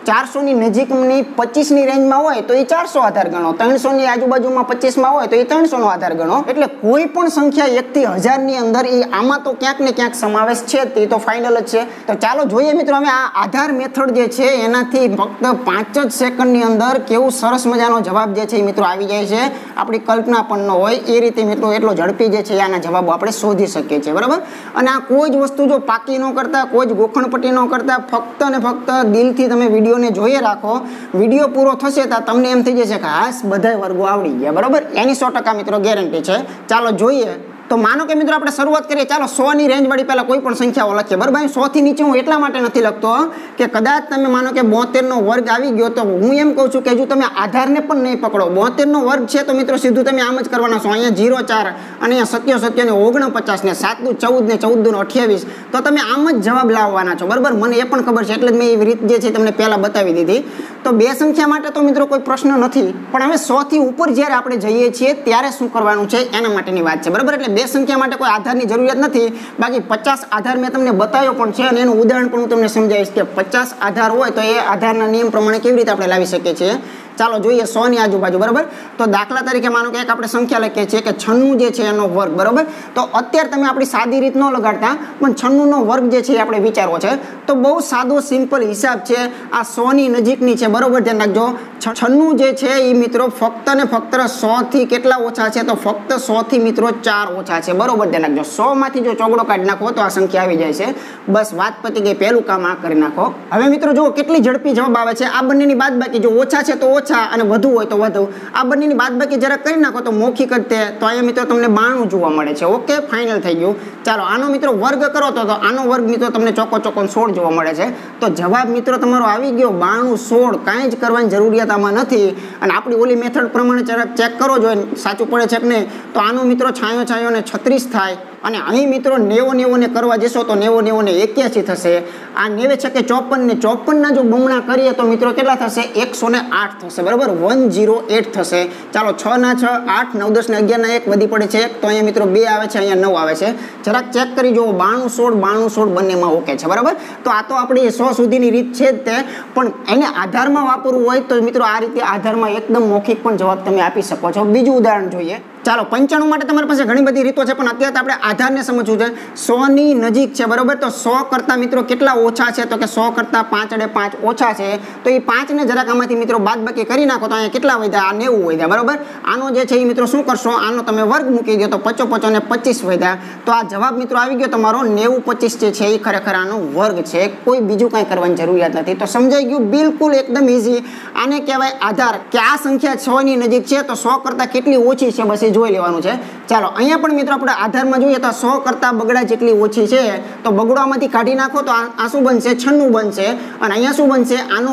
400 ની નજીકની 25 ની રેન્જમાં હોય તો એ 400 આધાર ગણો 300 ની આજુબાજુમાં 25 માં હોય તો એ 300 નો આધાર ગણો એટલે કોઈ પણ સંખ્યા 1 થી 1000 ની અંદર એ આમાં તો ક્યાંક ને ક્યાંક સમાવેશ છે તે તો ફાઇનલ જ છે તો ચાલો જોઈએ મિત્રો અમે આ આધાર મેથડ જે છે એનાથી ફક્ત 5 જ સેકન્ડની અંદર કેવું સરસ મજાનો જવાબ જે છે એ મિત્રો આવી જાય છે આપણી કલ્પના પણ ન હોય એ રીતે મિત્રો એટલો ઝડપી જે છે આના જવાબો આપણે શોધી શકીએ છીએ બરાબર અને આ કોઈ જ વસ્તુ જો પાકી ન કરતા કોઈ જ ગોખણપટ્ટી ન કરતા ફક્ત ને ફક્ત દિલથી તમે વિડીયોને જોઈએ રાખો વિડીયો પૂરો થશે તો તમને એમ થઈ જશે કે હાસ બધા વર્ગો આવડી ગયા બરાબર એની 100% મિત્રો ગેરંટી છે ચાલો જોઈએ તો માનો કે મિત્રો આપણે શરૂઆત કરીએ ચાલો 100 ની રેન્જ વાળી પહેલા કોઈ પણ સંખ્યાઓ લખીએ બરાબર 100 થી નીચે હું એટલા માટે નથી લખતો કે કદાચ તમે માનો કે 72 નો વર્ગ આવી ગયો તો હું એમ કહું છું કે જો તમે આધારને પણ નહીં પકડો 72 નો વર્ગ છે તો મિત્રો સીધું તમે આમ જ કરવાના છો અહીંયા 0 4 અને અહીંયા 77 ને 49 ને 7 દુ 14 ને 14 દુ 28 તો તમે આમ જ જવાબ લાવવાના છો બરાબર મને એ પણ ખબર છે એટલે જ મેં એ રીત જે છે તમને પહેલા બતાવી દીધી તો બે સંખ્યા માટે તો મિત્રો કોઈ પ્રશ્ન નથી પણ હવે 100 થી ઉપર જ્યારે આપણે જઈએ છીએ ત્યારે શું કરવાનું છે એના માટેની વાત છે બરાબર એટલે બે સંખ્યા માટે કોઈ આધારની જરૂરિયાત નથી બાકી 50 આધાર મેં તમને બતાવ્યો પણ છે અને એનું ઉદાહરણ પણ હું તમને સમજાવીશ કે 50 આધાર હોય તો એ આધારના નિયમ પ્રમાણે કેવી રીતે આપણે લાવી શકીએ છીએ ચાલો જોઈએ 100 ની આજુબાજુ બરાબર તો દાખલા તરીકે માનો કે એક આપણે સંખ્યા લખીએ છીએ કે 96 જે છે એનો વર્ગ બરાબર તો અત્યારે તમે આપણી સાદી રીત ન લગાડતા પણ 96 નો વર્ગ જે છે આપણે વિચારવો છે તો બહુ સાદો સિમ્પલ હિસાબ છે આ 100 ની નજીકની છે બરાબર ધ્યાન રાખજો 96 જે છે એ મિત્રો ફક્ત ને ફક્ત 100 થી કેટલા ઓછા છે તો ફક્ત 100 થી મિત્રો 4 ઓછા છે બરોબર ધ્યાન રાખજો 100 માંથી જો ચોગડો કાઢી નાખો તો આ સંખ્યા આવી જાય છે બસ વાત પતી ગઈ પહેલું કામ આ કરી નાખો હવે મિત્રો જો કેટલી ઝડપી જવાબ આવે છે આ બંનેની બાદબાકી જો ઓછા છે તો અને વધુ હોય તો વધુ આ બંનેની બાદબાકી જરા કરી નાખો તો મૌખિક જ તે તો અહીંયા મિત્રો તમને 92 જોવા મળે છે ઓકે ફાઇનલ થઈ ગયું ચાલો આનો મિત્રો વર્ગ કરો તો આનો વર્ગ મિત્રો તમને ચોક્કો 16 જોવા મળે છે તો જવાબ મિત્રો તમારો આવી ગયો 92 16 કાંઈ જ કરવાની જરૂરિયાત આમાં નથી અને આપણી ઓલી મેથડ પ્રમાણે જરા ચેક કરો જો સાચું પડે છે કે નહીં તો આનો મિત્રો છાયો ને 36 થાય અને અહીં મિત્રો 90 ને કરવા જશો તો 90 ને 81 થશે આ 90 છે કે 54 ને 54 ના જો બમણા કરીએ તો મિત્રો કેટલા થશે 108 થશે બરાબર 108 થશે ચાલો 6 ના 6 8 9 10 ને 11 ના 1 વધી પડે છે તો અહીંયા મિત્રો 2 આવે છે અહીંયા 9 આવે છે જરાક ચેક કરી જુઓ 92 16 બંનેમાં ઓકે છે બરાબર તો આ તો આપણી 100 સુધીની રીત છે જ તે પણ એને આધારમાં વાપરવું હોય તો મિત્રો આ રીતે આધારમાં એકદમ મૌખિક પણ જવાબ તમે આપી શકો છો બીજું ઉદાહરણ જોઈએ ચાલો 95 માટે તમારી પાસે ઘણી બધી રીતો છે પણ અત્યારે આપણે આધારને સમજવું છે 100 ની નજીક છે બરોબર તો 100 કરતા મિત્રો કેટલા ઓછા છે તો કે 100 કરતા 5 અને 5 ઓછા છે તો એ 5 ને જરાક આમાંથી મિત્રો બાદબાકી કરી નાખો તો અહીંયા કેટલા વધ્યા આ 90 વધ્યા બરોબર આનો જે છે એ મિત્રો શું કરશો આનો તમે વર્ગ મૂકી દો તો 55 અને 25 વધ્યા તો આ જવાબ મિત્રો આવી ગયો તમારો 90 25 જે છે એ ખરેખર આનો વર્ગ છે કોઈ બીજું કંઈ કરવાની જરૂરિયાત નથી તો સમજાઈ ગયું બિલકુલ એકદમ ઈઝી આને કહેવાય આધાર કે આ સંખ્યા 6 ની નજીક છે તો 100 કરતા કેટલી ઓછી છે બસ જોઈ લેવાનું છે ચાલો અહીંયા પણ મિત્રો આપણે આધારમાં જોઈએ તો 100 કરતા બગડા જેટલી ઓછી છે તો બગડામાંથી કાઢી નાખો તો આ શું બનશે 96 બનશે અને અહીંયા શું બનશે આનો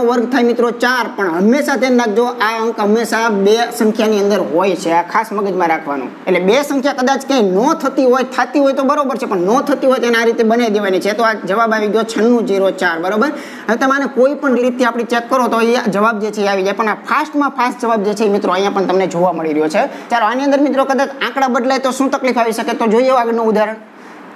વર્ગ થાય મિત્રો 4 પણ હંમેશા ધ્યાન રાખજો આ અંક હંમેશા બે સંખ્યાની અંદર હોય છે આ ખાસ મગજમાં રાખવાનું એટલે બે સંખ્યા કદાચ ક્યાંય ન થતી હોય તો બરોબર છે પણ ન થતી હોય તો એને આ રીતે બનાવી દેવાની છે તો આ જવાબ આવી ગયો 9604 બરોબર હવે તમારે કોઈ પણ રીતથી આપણે ચેક કરો તો એ જવાબ જે છે એ આવી જાય પણ આ ફાસ્ટ જવાબ જે છે મિત્રો અહીંયા પણ તમને જોવા મળી રહ્યો છે ચાલો આની અંદર મિત્રો કદાચ આંકડા બદલાય તો શું તકલીફ આવી શકે તો જોઈએ આગળનું ઉદાહરણ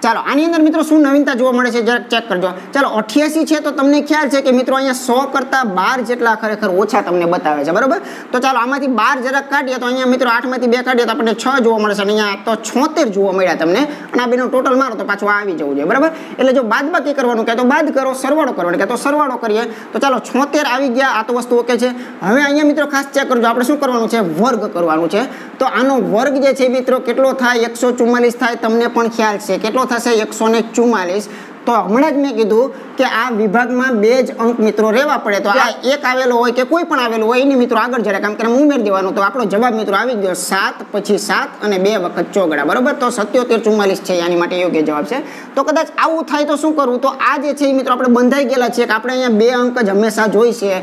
ચાલો આની અંદર મિત્રો શું નવીનતા જોવા મળે છે જરાક ચેક કરજો. ચાલો 88 છે તો તમને ખ્યાલ છે કે મિત્રો અહીંયા 100 કરતા 12 જેટલા ખરેખર ઓછા તમને બતાવે છે, બરાબર. તો ચાલો આમાંથી 12 જરાક કાઢીએ તો અહીંયા મિત્રો 8 માંથી 2 કાઢીએ તો આપણને 6 જોવા મળે છે અને અહીંયા તો 76 જોવા મળ્યા તમને, અને આ બેનો ટોટલ મારો તો પાછું આવી જવું જોઈએ, બરાબર. એટલે જો બાદબાકી કરવાનું કે તો બાદ કરો, સરવાળો કરવાનો કે તો સરવાળો કરીએ. તો ચાલો 76 આવી ગયા, આ તો વસ્તુ ઓકે છે. હવે અહીંયા મિત્રો ખાસ ચેક કરજો, આપણે શું કરવાનું છે, વર્ગ કરવાનું છે. તો આનો વર્ગ જે છે મિત્રો કેટલો થાય, 144 થાય, તમને પણ ખ્યાલ છે કેટલો થશે, 144. તો હમણાં જ મેં કીધું કે આ વિભાગમાં 2 જ અંક મિત્રો રહેવા પડે. તો આ એક આવેલો હોય કે કોઈ પણ આવેલું હોય એની મિત્રો આગળ જરા કામ કરે ઉમેરી દેવાનું. તો આપણો જવાબ મિત્રો આવી ગયો 7 પછી 7 અને 2 વખત ચોગડા, બરાબર. તો 77 44 છે આની માટે યોગ્ય જવાબ છે. તો કદાચ આવું થાય તો શું કરવું, તો આ જે છે મિત્રો આપણે બંધાઈ ગયેલા છીએ કે આપણે અહીંયા 2 અંક જ હંમેશા જોઈશે.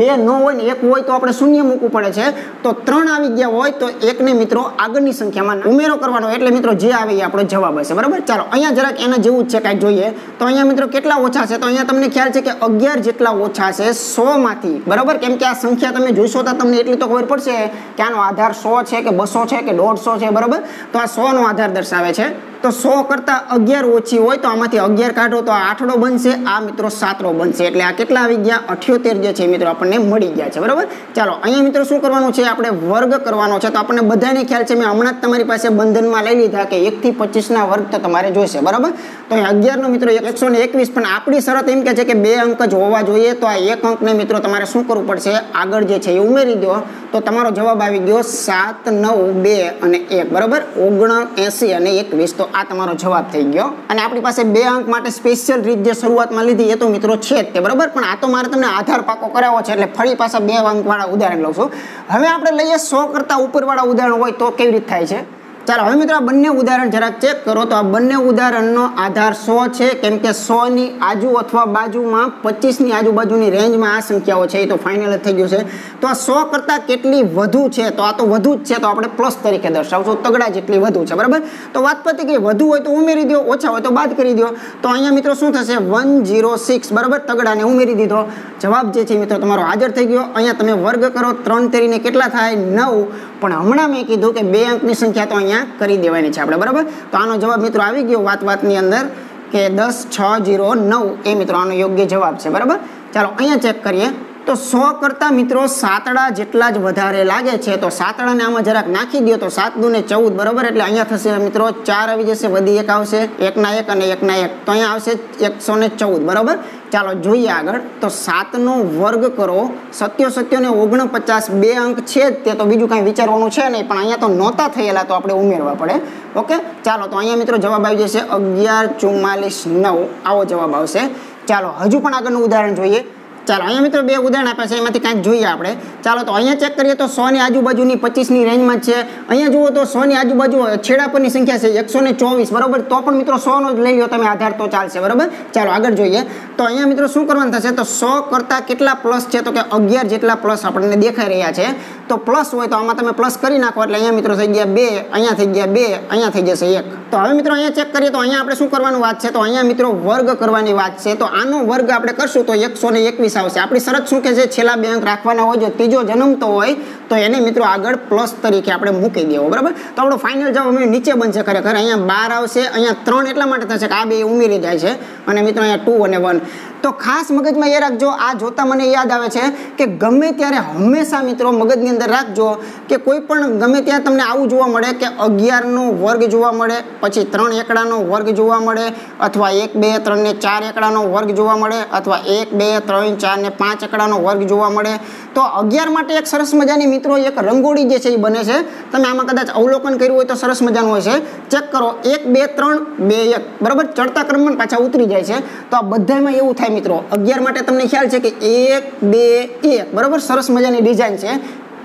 2 ન હોય ને 1 હોય તો આપણે શૂન્ય મૂકવું પડે છે. તો 3 આવી ગયા હોય તો 1 ને મિત્રો આગળની સંખ્યામાં ઉમેરો કરવાનો, એટલે મિત્રો જે આવે એ આપણો જવાબ હશે, બરાબર. ચાલો અહીંયા જરાક એના જેવું જ છે કાંઈક જોઈએ. તો અહીંયા મિત્રો કેટલા ઓછા છે, તો અહીંયા તમને ખ્યાલ છે કે 11 જેટલા ઓછા છે 100 માંથી, બરાબર. કેમ કે આ સંખ્યા તમે જોઈશો તો તમને એટલી તો ખબર પડશે કે આનો આધાર 100 છે કે 200 છે કે 150 છે, બરાબર. તો આ 100 નો આધાર દર્શાવે છે. તો 100 કરતા 11 ઓછી હોય તો આમાંથી 11 કાઢો તો આ 8ડો બનશે, આ મિત્રો 7ડો બનશે. એટલે આ કેટલા આવી ગયા, 78 જે છે મિત્રો આપણને મળી ગયા છે, બરાબર. ચાલો અહીંયા મિત્રો શું કરવાનું છે, આપણે વર્ગ કરવાનો છે. તો આપણને બધાને ખ્યાલ છે, મેં હમણાં જ તમારી પાસે બંધનમાં લઈ લીધા કે 1 થી 25 ના વર્ગ તો તમારે જોઈશે, બરાબર. તો અહીં 11 નો મિત્રો 121, પણ આપણી શરત એમ કે છે કે 2 અંક જ હોવા જોઈએ. તો આ 1 અંકને મિત્રો તમારે શું કરવું પડશે, આગળ જે છે એ ઉમેરી દો. તો તમારો જવાબ આવી ગયો 7 9 2 અને 1, બરાબર. 79 અને 21. તો આ તમારો જવાબ થઈ ગયો. અને આપણી પાસે 2 અંક માટે સ્પેશિયલ રીત જે શરૂઆતમાં લીધી એ તો મિત્રો છે જ તે, બરાબર. પણ આ તો મારે તમને આધાર પાકો કરાવવો છે એટલે ફરી પાછા 2 અંક વાળા ઉદાહરણ લઉં છું. હવે આપણે લઈએ 100 કરતા ઉપરવાળા ઉદાહરણ હોય તો કેવી રીતે થાય છે. ચાલો હવે મિત્રો આ બંને ઉદાહરણ જરાક ચેક કરો. તો આ બંને ઉદાહરણનો આધાર 100 છે, કેમ કે 100 ની આજુ અથવા બાજુમાં 25 ની આજુબાજુની રેન્જમાં આ સંખ્યાઓ છે, એ તો ફાઇનલ જ થઈ ગયું છે. તો આ 100 કરતા કેટલી વધુ છે, તો આ તો વધુ જ છે, તો આપણે પ્લસ તરીકે દર્શાવશું, તગડા જેટલી વધુ છે, બરાબર. તો વાત પતી ગઈ, વધુ હોય તો ઉમેરી દો, ઓછા હોય તો બાદ કરી દો. તો અહીંયા મિત્રો શું થશે, 106, બરાબર. તગડાને ઉમેરી દીધો, જવાબ જે છે મિત્રો તમારો હાજર થઈ ગયો. અહીંયા તમે વર્ગ કરો, 3 તેરીને કેટલા થાય, 9. પણ હમણાં મેં કીધું કે 2 અંકની સંખ્યા તો અહીંયા કરી દેવાની છે આપણે, બરાબર. તો આનો જવાબ મિત્રો આવી ગયો વાતની અંદર કે 10609 એ મિત્રો આનો યોગ્ય જવાબ છે, બરાબર. ચાલો અહીંયા ચેક કરીએ. તો 100 કરતા મિત્રો 7ડા જેટલા જ વધારે લાગે છે. તો 7ડાને આમાં જરાક નાખી દો તો 7 દુ ને 14, બરાબર. એટલે અહીંયા થશે મિત્રો 4 આવી જશે, વધી 1 આવશે, 1 ના 1 અને 1 ના 1, તો અહીંયા આવશે 114, બરાબર. ચાલો જોઈએ આગળ. તો 7 નો વર્ગ કરો, 77 ને 49, 2 અંક છે જ તે, તો બીજું કાંઈ વિચારવાનું છે નહીં. પણ અહીંયા તો નહોતા થયેલા તો આપણે ઉમેરવા પડે, ઓકે. ચાલો તો અહીંયા મિત્રો જવાબ આવી જશે 11 44 9, આવો જવાબ આવશે. ચાલો હજુ પણ આગળનું ઉદાહરણ જોઈએ. ચાલો અહીંયા મિત્રો 2 ઉદાહરણ આપ્યા છે, એમાંથી કાંઈક જોઈએ આપણે. ચાલો તો અહીંયા ચેક કરીએ તો 100 ની આજુબાજુની 25 ની રેન્જમાં છે. અહીંયા જુઓ તો 100 ની આજુબાજુ છેડા પરની સંખ્યા છે 124, બરાબર. તો પણ મિત્રો 100 નો જ લઈ લો તમે આધાર તો ચાલશે, બરાબર. ચાલો આગળ જોઈએ. તો અહીંયા મિત્રો શું કરવાનું થશે, તો 100 કરતા કેટલા પ્લસ છે, તો કે 11 જેટલા પ્લસ આપણને દેખાઈ રહ્યા છે. તો પ્લસ હોય તો આમાં તમે પ્લસ કરી નાખો, એટલે અહીંયા મિત્રો થઈ ગયા 2, અહીંયા થઈ ગયા 2, અહીંયા થઈ જશે 1. તો હવે મિત્રો અહીંયા ચેક કરીએ તો અહીંયા આપણે શું કરવાનું વાત છે, તો અહીંયા મિત્રો વર્ગ કરવાની વાત છે. તો આનો વર્ગ આપણે કરશું તો 121 આવશે. આપણી શરત શું કે છે, છેલ્લા 2 અંક રાખવાના હોય, જો ત્રીજો જન્મતો હોય તો એને મિત્રો આગળ પ્લસ તરીકે આપણે મૂકી દેવો, બરાબર. તો આપણો ફાઇનલ જવાબ નીચે બનશે ખરેખર. અહીંયા 12 આવશે, અહીંયા 3 એટલા માટે થશે કે આ 2 ઉમેરી જાય છે, અને મિત્રો અહીંયા 2 અને 1. તો ખાસ મગજમાં એ રાખજો, આ જોતા મને યાદ આવે છે કે ગમે ત્યારે હંમેશા મિત્રો મગજની અંદર રાખજો કે કોઈ પણ ગમે ત્યાં તમને આવું જોવા મળે કે 11 નો વર્ગ જોવા મળે, પછી 3 એકડાનો વર્ગ જોવા મળે, અથવા 1 2 3 ને 4 એકડાનો વર્ગ જોવા મળે, અથવા 1 2 3 4 ને 5 એકડાનો વર્ગ જોવા મળે. તો 11 માટે એક સરસ મજાની મિત્રો એક રંગોળી જે છે એ બને છે. તમે આમાં કદાચ અવલોકન કર્યું હોય તો સરસ મજાનું હોય છે. ચેક કરો, 1 2 3 2 1, બરાબર. ચડતા ક્રમમાં પાછા ઉતરી જાય છે. તો આ બધામાં એવું થાય મિત્રો. 11 માટે તમને ખ્યાલ છે કે 1 2 1, બરાબર. સરસ મજાની ડિઝાઇન છે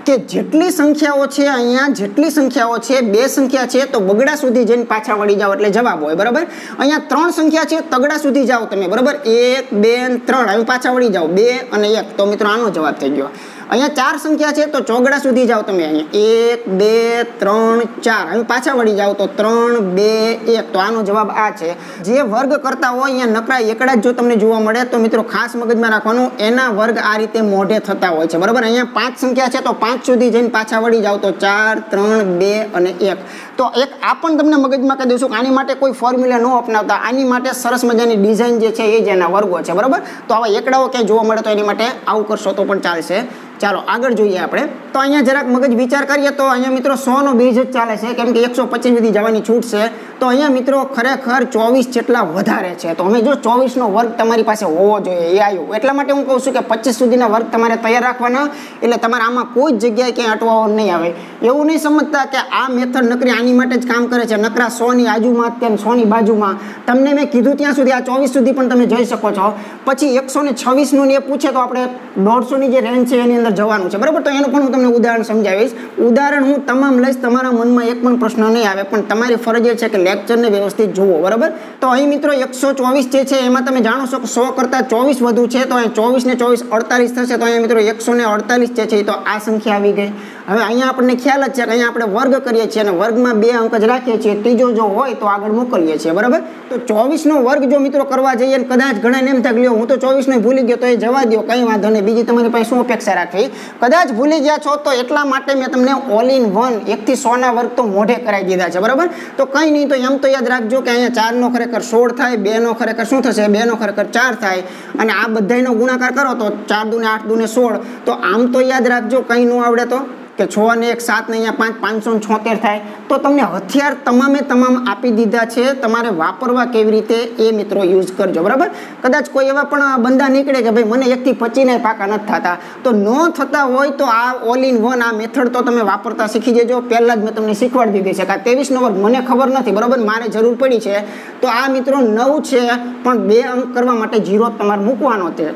કે જેટલી સંખ્યાઓ છે, અહીંયા જેટલી સંખ્યાઓ છે, 2 સંખ્યા છે તો બગડા સુધી જઈને પાછા વળી જાઓ એટલે જવાબ હોય, બરાબર. અહીંયા 3 સંખ્યા છે, તગડા સુધી જાઓ તમે, બરાબર. 1 2 3, હવે પાછા વળી જાઓ 2 અને 1, તો મિત્રો આનો જવાબ થઈ ગયો. અહીંયા 4 સંખ્યા છે તો ચોગડા સુધી જાઓ તમે, અહીંયા 1 2 3 4, હવે પાછા વળી જાઓ તો 3 2 1, તો આનો જવાબ આ છે. જે વર્ગ કરતા હોય અહીંયા નકરા એકડા જ જો તમને જોવા મળે તો મિત્રો ખાસ મગજમાં રાખવાનું, એના વર્ગ આ રીતે મોઢે થતા હોય છે, બરાબર. અહીંયા 5 સંખ્યા છે તો 5 સુધી જઈને પાછા વળી જાઓ તો 4 3 2 અને 1, તો તો એક આ પણ તમને મગજમાં કહી દઉં છું કે આની માટે કોઈ ફોર્મ્યુલા ન અપનાવતા, આની માટે સરસ મજાની ડિઝાઇન જે છે એ જ એના વર્ગો છે, બરાબર. તો આવા એકડાઓ ક્યાંય જોવા મળે તો એની માટે આવું કરશો તો પણ ચાલશે. ચાલો આગળ જોઈએ આપણે. તો અહીંયા જરાક મગજ વિચાર કરીએ તો અહીંયા મિત્રો 100 નો બેઝ જ ચાલે છે, કેમ કે 125 સુધી જવાની છૂટ છે. તો અહીંયા મિત્રો ખરેખર 24 જેટલા વધારે છે. તો અમે જો 24 નો વર્ગ તમારી પાસે હોવો જોઈએ એ આવ્યું, એટલા માટે હું કહું છું કે 25 સુધીના વર્ગ તમારે તૈયાર રાખવાના, એટલે તમારે આમાં કોઈ જ જગ્યાએ ક્યાંય અટવાવો નહીં આવે. એવું નહીં સમજતા કે આ મેથડ નકરી આની માટે જ કામ કરે છે, નકરા 100 ની આજુમાં તેમ 100 ની બાજુમાં. તમને મેં કીધું ત્યાં સુધી આ 24 સુધી પણ તમે જઈ શકો છો. પછી 126 નું એ પૂછે તો આપણે 150 ની જે રેન્જ છે એની અંદર જવાનું છે, બરાબર. તો એનું પણ હું તમને ઉદાહરણ સમજાવીશ. ઉદાહરણ હું તમામ લઈશ, તમારા મનમાં એક પણ પ્રશ્ન નહીં આવે, પણ તમારી ફરજ એ છે કે લેક્ચરને વ્યવસ્થિત જુઓ, બરાબર. તો અહીં મિત્રો 124 જે છે એમાં તમે જાણો છો કે 100 કરતાં 24 વધુ છે, તો અહીં 24 ને 24 48 થશે. તો અહીંયા મિત્રો 148 જે છે તો આ સંખ્યા આવી ગઈ. હવે અહીંયા આપણને ખ્યાલ જ છે કે અહીંયા આપણે વર્ગ કરીએ છીએ અને વર્ગમાં 2 અંક જ રાખીએ છીએ, ત્રીજો જો હોય તો આગળ મોકલીએ છીએ, બરાબર. તો 24 નો વર્ગ જો મિત્રો કરવા જઈએ અને કદાચ ઘણા એમ થાય લ્યો હું તો 24 ને ભૂલી ગયો, તો એ જવા દો, કંઈ વાંધો નહીં. બીજી તમારી પાસે શું અપેક્ષા રાખવી? કદાચ ભૂલી ગયા છો તો એટલા માટે મેં તમને ઓલ ઇન વન 1 થી 100 ના વર્ગ તો મોઢે કરાવી દીધા છે, બરાબર. તો કંઈ નહીં, તો એમ તો યાદ રાખજો કે અહીંયા 4 નો ખરેખર 16 થાય, 2 નો ખરેખર શું થશે, 2 નો ખરેખર 4 થાય, અને આ બધાનો ગુણાકાર કરો તો 4 દુને 8 દુને 16. તો આમ તો યાદ રાખજો, કંઈ ન આવડે તો કે 6 ને 1 7 ને અહીંયા 5 576 થાય. તો તમને હથિયાર તમામે તમામ આપી દીધા છે, તમારે વાપરવા કેવી રીતે એ મિત્રો યુઝ કરજો, બરાબર. કદાચ કોઈ એવા પણ બંદા નીકળે કે ભાઈ મને 1 થી 25 ને પાકા નથી થતા, તો ન થતા હોય તો આ ઓલ ઇન વન આ મેથડ તો તમે વાપરતા શીખી જજો. પહેલા જ મેં તમને શીખવાડી દીધી છે કે આ 23 નો વર્ગ મને ખબર નથી, બરાબર, મારે જરૂર પડી છે. તો આ મિત્રો 9 છે, પણ 2 અંક કરવા માટે 0 તમારે મૂકવાનો છે.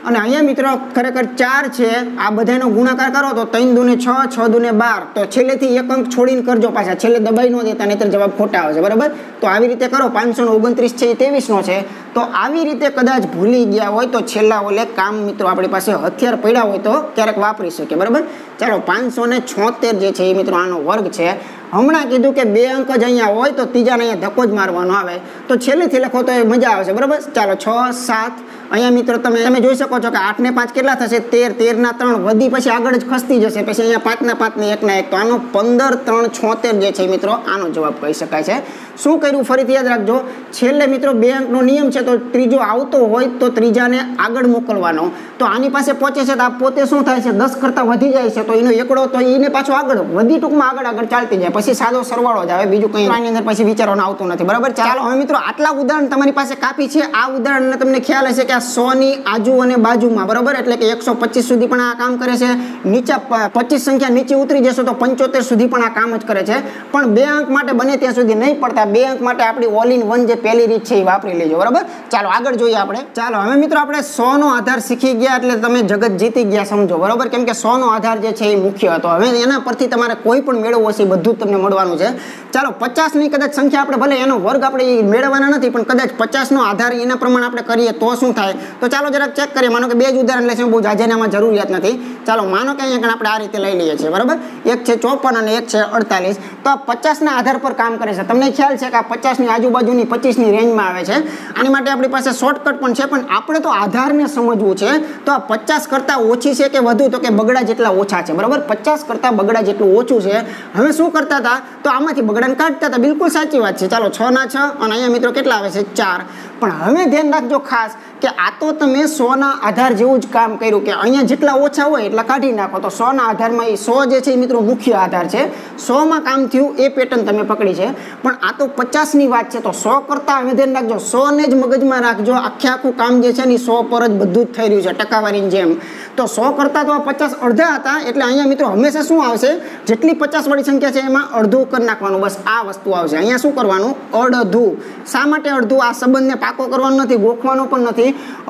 અને અહીંયા મિત્રો ખરેખર 4 છે, આ બધાનો ગુણાકાર કરો તો 3 દુને 6, 6 દુને 12. તો છેલ્લેથી 1 અંક છોડીને કરજો, પાછા છેલ્લે દબાઈ ન દેતા, નહીતર જવાબ ખોટા આવશે, બરાબર. તો આવી રીતે કરો. 529 છે એ 23 નો છે. તો આવી રીતે કદાચ ભૂલી ગયા હોય તો છેલ્લા ઓલે કામ મિત્રો આપણી પાસે હથિયાર પડ્યા હોય તો ક્યારેક વાપરી શકીએ, બરાબર. ચાલો 576 જે છે એ મિત્રો આનો વર્ગ છે. હમણાં કીધું કે 2 અંક જ અહીંયા હોય તો ત્રીજાને અહીંયા ધક્કો જ મારવાનો આવે, તો છેલ્લેથી લખો તો એ મજા આવશે, બરાબર. ચાલો 6 7 અહીંયા મિત્રો તમે જોઈ શકો છો કે 8 ને 5 કેટલા થશે, 13 13 ના 3 વધી પછી આગળ જ ખસતી જશે, પછી અહીંયા 5 ના 5 ને 1 ના 1. તો આનો 15 3 76 જે છે મિત્રો આનો જવાબ કહી શકાય છે. શું કર્યું ફરીથી યાદ રાખજો. છેલ્લે મિત્રો 2 અંકનો નિયમ છે, તો ત્રીજો આવતો હોય તો ત્રીજાને આગળ મોકલવાનો. તો આની પાસે પહોંચે છે તો આ પોતે શું થાય છે, 10 કરતાં વધી જાય છે, તો એનો એકડો તો એને પાછો આગળ વધી ટૂંકમાં આગળ ચાલતી જાય, પછી સાદો સરવાળો જ આવે, બીજું કંઈ આની અંદર પછી વિચારવાનું આવતું નથી, બરાબર. ચાલો હવે મિત્રો આટલા ઉદાહરણ તમારી પાસે કાપી છે. આ ઉદાહરણને તમને ખ્યાલ હશે કે 100 ની આજુ અને બાજુમાં, બરાબર, એટલે કે 125 સુધી પણ આ કામ કરે છે. નીચા 25 સંખ્યા નીચે ઉતરી જશો તો 75 સુધી પણ આ કામ જ કરે છે. પણ 2 અંક માટે બને ત્યાં સુધી નહીં પડતા. 2 અંક માટે આપણી ઓલ ઇન વન જે પહેલી રીત છે એ વાપરી લેજો, બરાબર. ચાલો આગળ જોઈએ આપણે. ચાલો હવે મિત્રો આપણે 100 નો આધાર શીખી ગયા એટલે તમે જગત જીતી ગયા સમજો, બરાબર. કેમ કે 100 નો આધાર જે છે એ મુખ્ય હતો. હવે એના પરથી તમારે કોઈ પણ મેળવવું હશે બધું જ તમને મળવાનું છે. ચાલો 50 ની કદાચ સંખ્યા આપણે ભલે એનો વર્ગ આપણે મેળવવાના નથી, પણ કદાચ 50 નો આધાર એના પ્રમાણે આપણે કરીએ તો શું થાય. તો ચાલો જરાક ચેક કરીએ. માનો કે 2 જ ઉદાહરણ લેશું, બહુ જાજાનામાં જરૂરિયાત નથી. ચાલો માનો કે અહીંયા આપણે આ રીતે લઈ લઈએ છીએ, બરાબર. એક છે 54 અને એક છે 48. તો આ 50 ના આધાર પર કામ કરે છે. તમને ખ્યાલ છે કે આ 50 ની આજુબાજુની 25 ની રેન્જમાં આવે છે. આની માટે આપણી પાસે શોર્ટકટ પણ છે, પણ આપણે તો આધારને સમજવું છે. તો આ 50 કરતાં ઓછી છે કે વધુ, તો કે બગડા જેટલા ઓછા છે, બરાબર. 50 કરતાં બગડા જેટલું ઓછું છે. હવે શું કરતા હતા, તો આમાંથી બગડાને કાઢતા હતા. બિલકુલ સાચી વાત છે. ચાલો 6 ના 6 અને અહીંયા મિત્રો કેટલા આવે છે 4. પણ હવે ધ્યાન રાખજો ખાસ કે આ તો તમે 100 ના આધાર જેવું જ કામ કર્યું કે અહીંયા જેટલા ઓછા હોય એટલા કાઢી નાખો. તો 100 ના આધારમાં એ 100 જે છે એ મિત્રો મુખ્ય આધાર છે. 100 માં કામ થયું એ પેટર્ન તમે પકડી છે. પણ આ તો 50 ની વાત છે, તો 100 કરતાં હવે ધ્યાન રાખજો, 100 ને જ મગજમાં રાખજો. આખું કામ જે છે ને 100 પર જ બધું જ થઈ રહ્યું છે ટકાવારીની જેમ. તો 100 કરતાં તો આ 50 અડધા હતા, એટલે અહીંયા મિત્રો હંમેશા શું આવશે, જેટલી 50 વાળી સંખ્યા છે એમાં અડધું કરી નાખવાનું, બસ આ વસ્તુ આવશે. અહીંયા શું કરવાનું, અડધું. શા માટે અડધું? આ સંબંધને પાકો કરવાનો નથી, ગોખવાનો પણ નથી.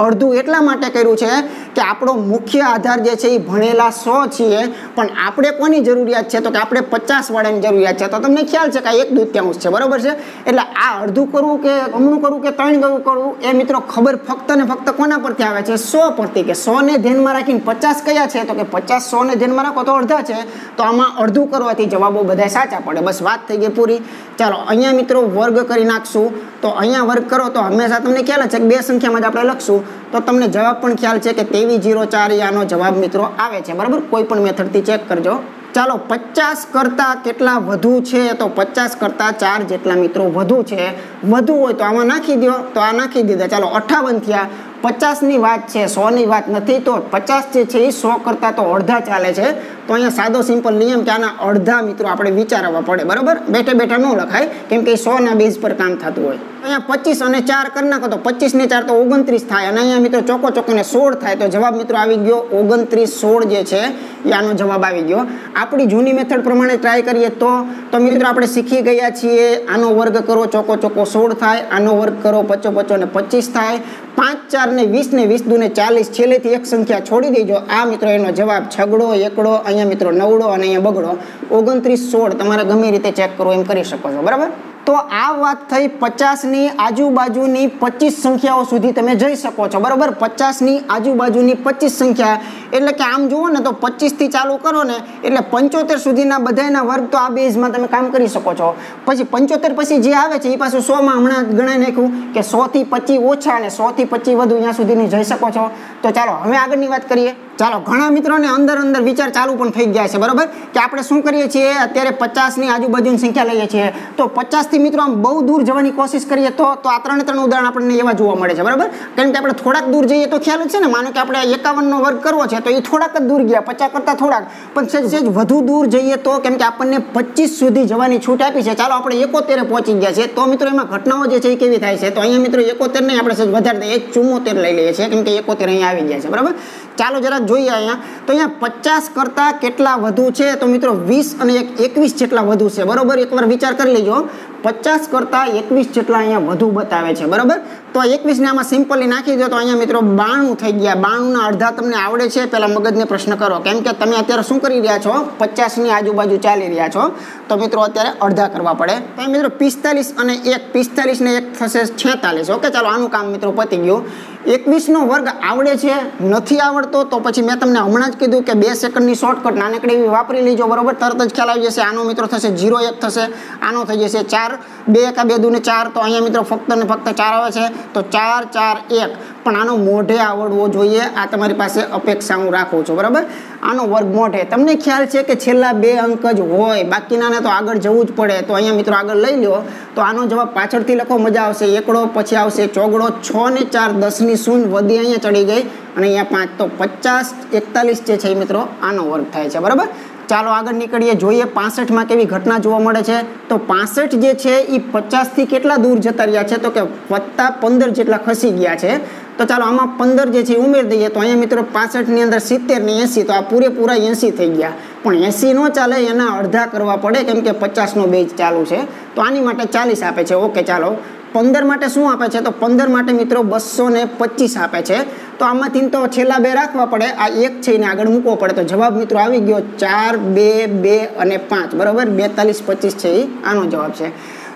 અડધું એટલા માટે કર્યું છે કે આપણો મુખ્ય આધાર જે છે એ ભણેલા 100 છીએ, પણ આપણે કોની જરૂરિયાત છે, તો કે આપણે 50 વાળાની જરૂરિયાત છે. તો તમને ખ્યાલ છે કે આ 1/2 છે, બરાબર છે. એટલે આ અડધું કરવું કે અમણું કરવું કે 3 ગણું કરવું એ મિત્રો ખબર ફક્ત ને ફક્ત કોના પરથી આવે છે, 100 પરથી. કે 100 ને ધ્યાનમાં રાખીને 50 કયા છે, તો કે 50 100 ને ધ્યાનમાં રાખો તો અડધા છે. તો આમાં અડધું કરવાથી જવાબો બધા સાચા પડે. બસ વાત થઈ ગઈ પૂરી. ચાલો અહીંયા મિત્રો વર્ગ કરી નાખશું. તો અહીંયા વર્ગ કરો તો હંમેશા તમને ખ્યાલ છે કે 2 સંખ્યામાં જ આપણે લખશું, તો તમને જવાબ પણ ખ્યાલ છે કે 2304 આનો જવાબ મિત્રો આવે છે, બરાબર. કોઈ પણ મેથડથી ચેક કરજો. ચાલો 50 કરતા કેટલા વધુ છે તો 50 કરતા 4 જેટલા મિત્રો વધુ છે વધુ હોય તો આમાં નાખી દો તો આ નાખી દીધા ચાલો 58 થયા 50 ની વાત છે 100 ની વાત નથી તો 50 જે છે એ 100 કરતા તો અડધા ચાલે છે તો અહીંયા સાદો સિમ્પલ નિયમ કે આના અડધા મિત્રો આપણે વિચારવા પડે બરાબર બેઠે બેઠા ન લખાય કેમ કે 100 ના બેઝ પર કામ થતું હોય અહીંયા 25 અને 4 કરી નાખો તો 25 ને 4 તો 29 થાય અને અહીંયા મિત્રો ચોકો ચોકોને 16 થાય તો જવાબ મિત્રો આવી ગયો 29 16 જે છે એ આનો જવાબ આવી ગયો આપણી જૂની મેથડ પ્રમાણે ટ્રાય કરીએ તો મિત્રો આપણે શીખી ગયા છીએ આનો વર્ગ કરો ચોકો ચોકો 16 થાય આનો વર્ગ કરો પચો પચો ને 25 થાય 5 4 ને 20 ને 20 દુ ને 40 છેલ્લેથી એક સંખ્યા છોડી દેજો આ મિત્રો એનો જવાબ છગડો એકડો અહીંયા મિત્રો નવડો અને અહીંયા બગડો 29 16 તમારે ગમે રીતે ચેક કરો એમ કરી શકો છો બરાબર તો આ વાત થઈ 50 ની આજુબાજુની 25 સંખ્યાઓ સુધી તમે જઈ શકો છો બરાબર 50 ની આજુબાજુની 25 સંખ્યા એટલે કે આમ જુઓ ને તો 25 થી ચાલુ કરો ને એટલે 75 સુધીના બધાયના વર્ગ તો આ બેઝમાં તમે કામ કરી શકો છો પછી 75 પછી જે આવે છે એ પાછું 100 માં હમણાં ગણાઈ નાખ્યું કે 100 થી 25 ઓછા અને 100 થી 25 વધુ અહીંયા સુધીની જઈ શકો છો તો ચાલો હવે આગળની વાત કરીએ ચાલો ઘણા મિત્રોને અંદર વિચાર ચાલુ પણ થઈ ગયા છે બરાબર કે આપણે શું કરીએ છીએ અત્યારે 50 ની આજુબાજુની સંખ્યા લઈએ છીએ તો 50 થી મિત્રો આમ બહુ દૂર જવાની કોશિશ કરીએ તો આ ત્રણ ઉદાહરણ આપણને એવા જોવા મળે છે બરાબર કારણ કે આપણે થોડાક દૂર જઈએ તો ખ્યાલ જ છે ને માનો કે આપણે 51 નો વર્ગ કરવો છે તો એ થોડાક જ દૂર ગયા 50 કરતા થોડાક પણ સેજ વધુ દૂર જઈએ તો કેમ કે આપણને 25 સુધી જવાની છૂટ આપી છે ચાલો આપણે 71 પહોંચી ગયા છે તો મિત્રો એમાં ઘટનાઓ જે છે એ કેવી થાય છે તો અહીંયા મિત્રો 71 નહીં આપણે સેજ વધારે દઈએ 74 લઈ લઈએ છીએ કેમ કે 71 અહીંયા આવી ગયા છે બરાબર ચાલો જરાક જોઈએ અહીંયા તો અહીંયા 50 કરતા કેટલા વધુ છે તો મિત્રો 20 અને 21 જેટલા વધુ છે બરોબર એકવાર વિચાર કરી લેજો 50 કરતા 21 જેટલા અહીંયા વધુ બતાવે છે બરાબર તો 21 ને આમાં સિમ્પલી નાખી દો તો અહીંયા મિત્રો 92 થઈ ગયા 92 ના અડધા તમને આવડે છે પહેલા મગજને પ્રશ્ન કરો કેમ કે તમે અત્યારે શું કરી રહ્યા છો 50 ની આજુબાજુ ચાલી રહ્યા છો તો મિત્રો અત્યારે અડધા કરવા પડે તો મિત્રો 45 અને 1 45 ને 1 થશે 46 ઓકે ચાલો આનું કામ મિત્રો પતી ગયું 21 નો વર્ગ આવડે છે નથી આવડતો તો પછી મેં તમને હમણાં જ કીધું કે 2 સેકન્ડની શોર્ટકટ નાનકડી એવી વાપરી લેજો બરોબર તરત જ ખ્યાલ આવી જશે આનો મિત્રો થશે 0 1 થશે આનો થઈ જશે 4 2 એકા 2 દુ ને 4 તો અહીંયા મિત્રો ફક્ત ને ફક્ત 4 આવે છે તો 4 4 1 પણ આનો મોઢે આવડવો જોઈએ આ તમારી પાસે અપેક્ષા હું રાખું છું બરાબર આનો વર્ગ મોઢે તમને ખ્યાલ છે કે છેલ્લા 2 અંક જ હોય બાકીનાને તો આગળ જવું જ પડે તો અહીંયા મિત્રો આગળ લઈ લો તો આનો જવાબ પાછળથી લખો મજા આવશે એકડો પછી આવશે ચોગડો 6 ને 4 10 ની શૂન્ય વધી અહીંયા ચડી ગઈ અને અહીંયા 5 તો 50 41 જે છે મિત્રો આનો વર્ગ થાય છે બરાબર ચાલો આગળ નીકળીએ જોઈએ 65 માં કેવી ઘટના જોવા મળે છે તો 65 જે છે એ 50 થી કેટલા દૂર જતા રહ્યા છે તો કે વત્તા 15 જેટલા ખસી ગયા છે તો ચાલો આમાં 15 જે છે ઉમેરી દઈએ તો અહીંયા મિત્રો 65 ની અંદર 70 ને 80 તો આ પૂરેપૂરા 80 થઈ ગયા પણ 80 નો ચાલે એના અડધા કરવા પડે કેમ કે 50 નો બેઝ ચાલુ છે તો આની માટે 40 આપે છે ઓકે ચાલો 15 માટે શું આપે છે તો 15 માટે મિત્રો 225 આપે છે તો આમાંથી તો છેલ્લા 2 રાખવા પડે આ 1 છે એને આગળ મૂકવો પડે તો જવાબ મિત્રો આવી ગયો 4 2 2 અને 5 બરાબર 42 25 છે એ આનો જવાબ છે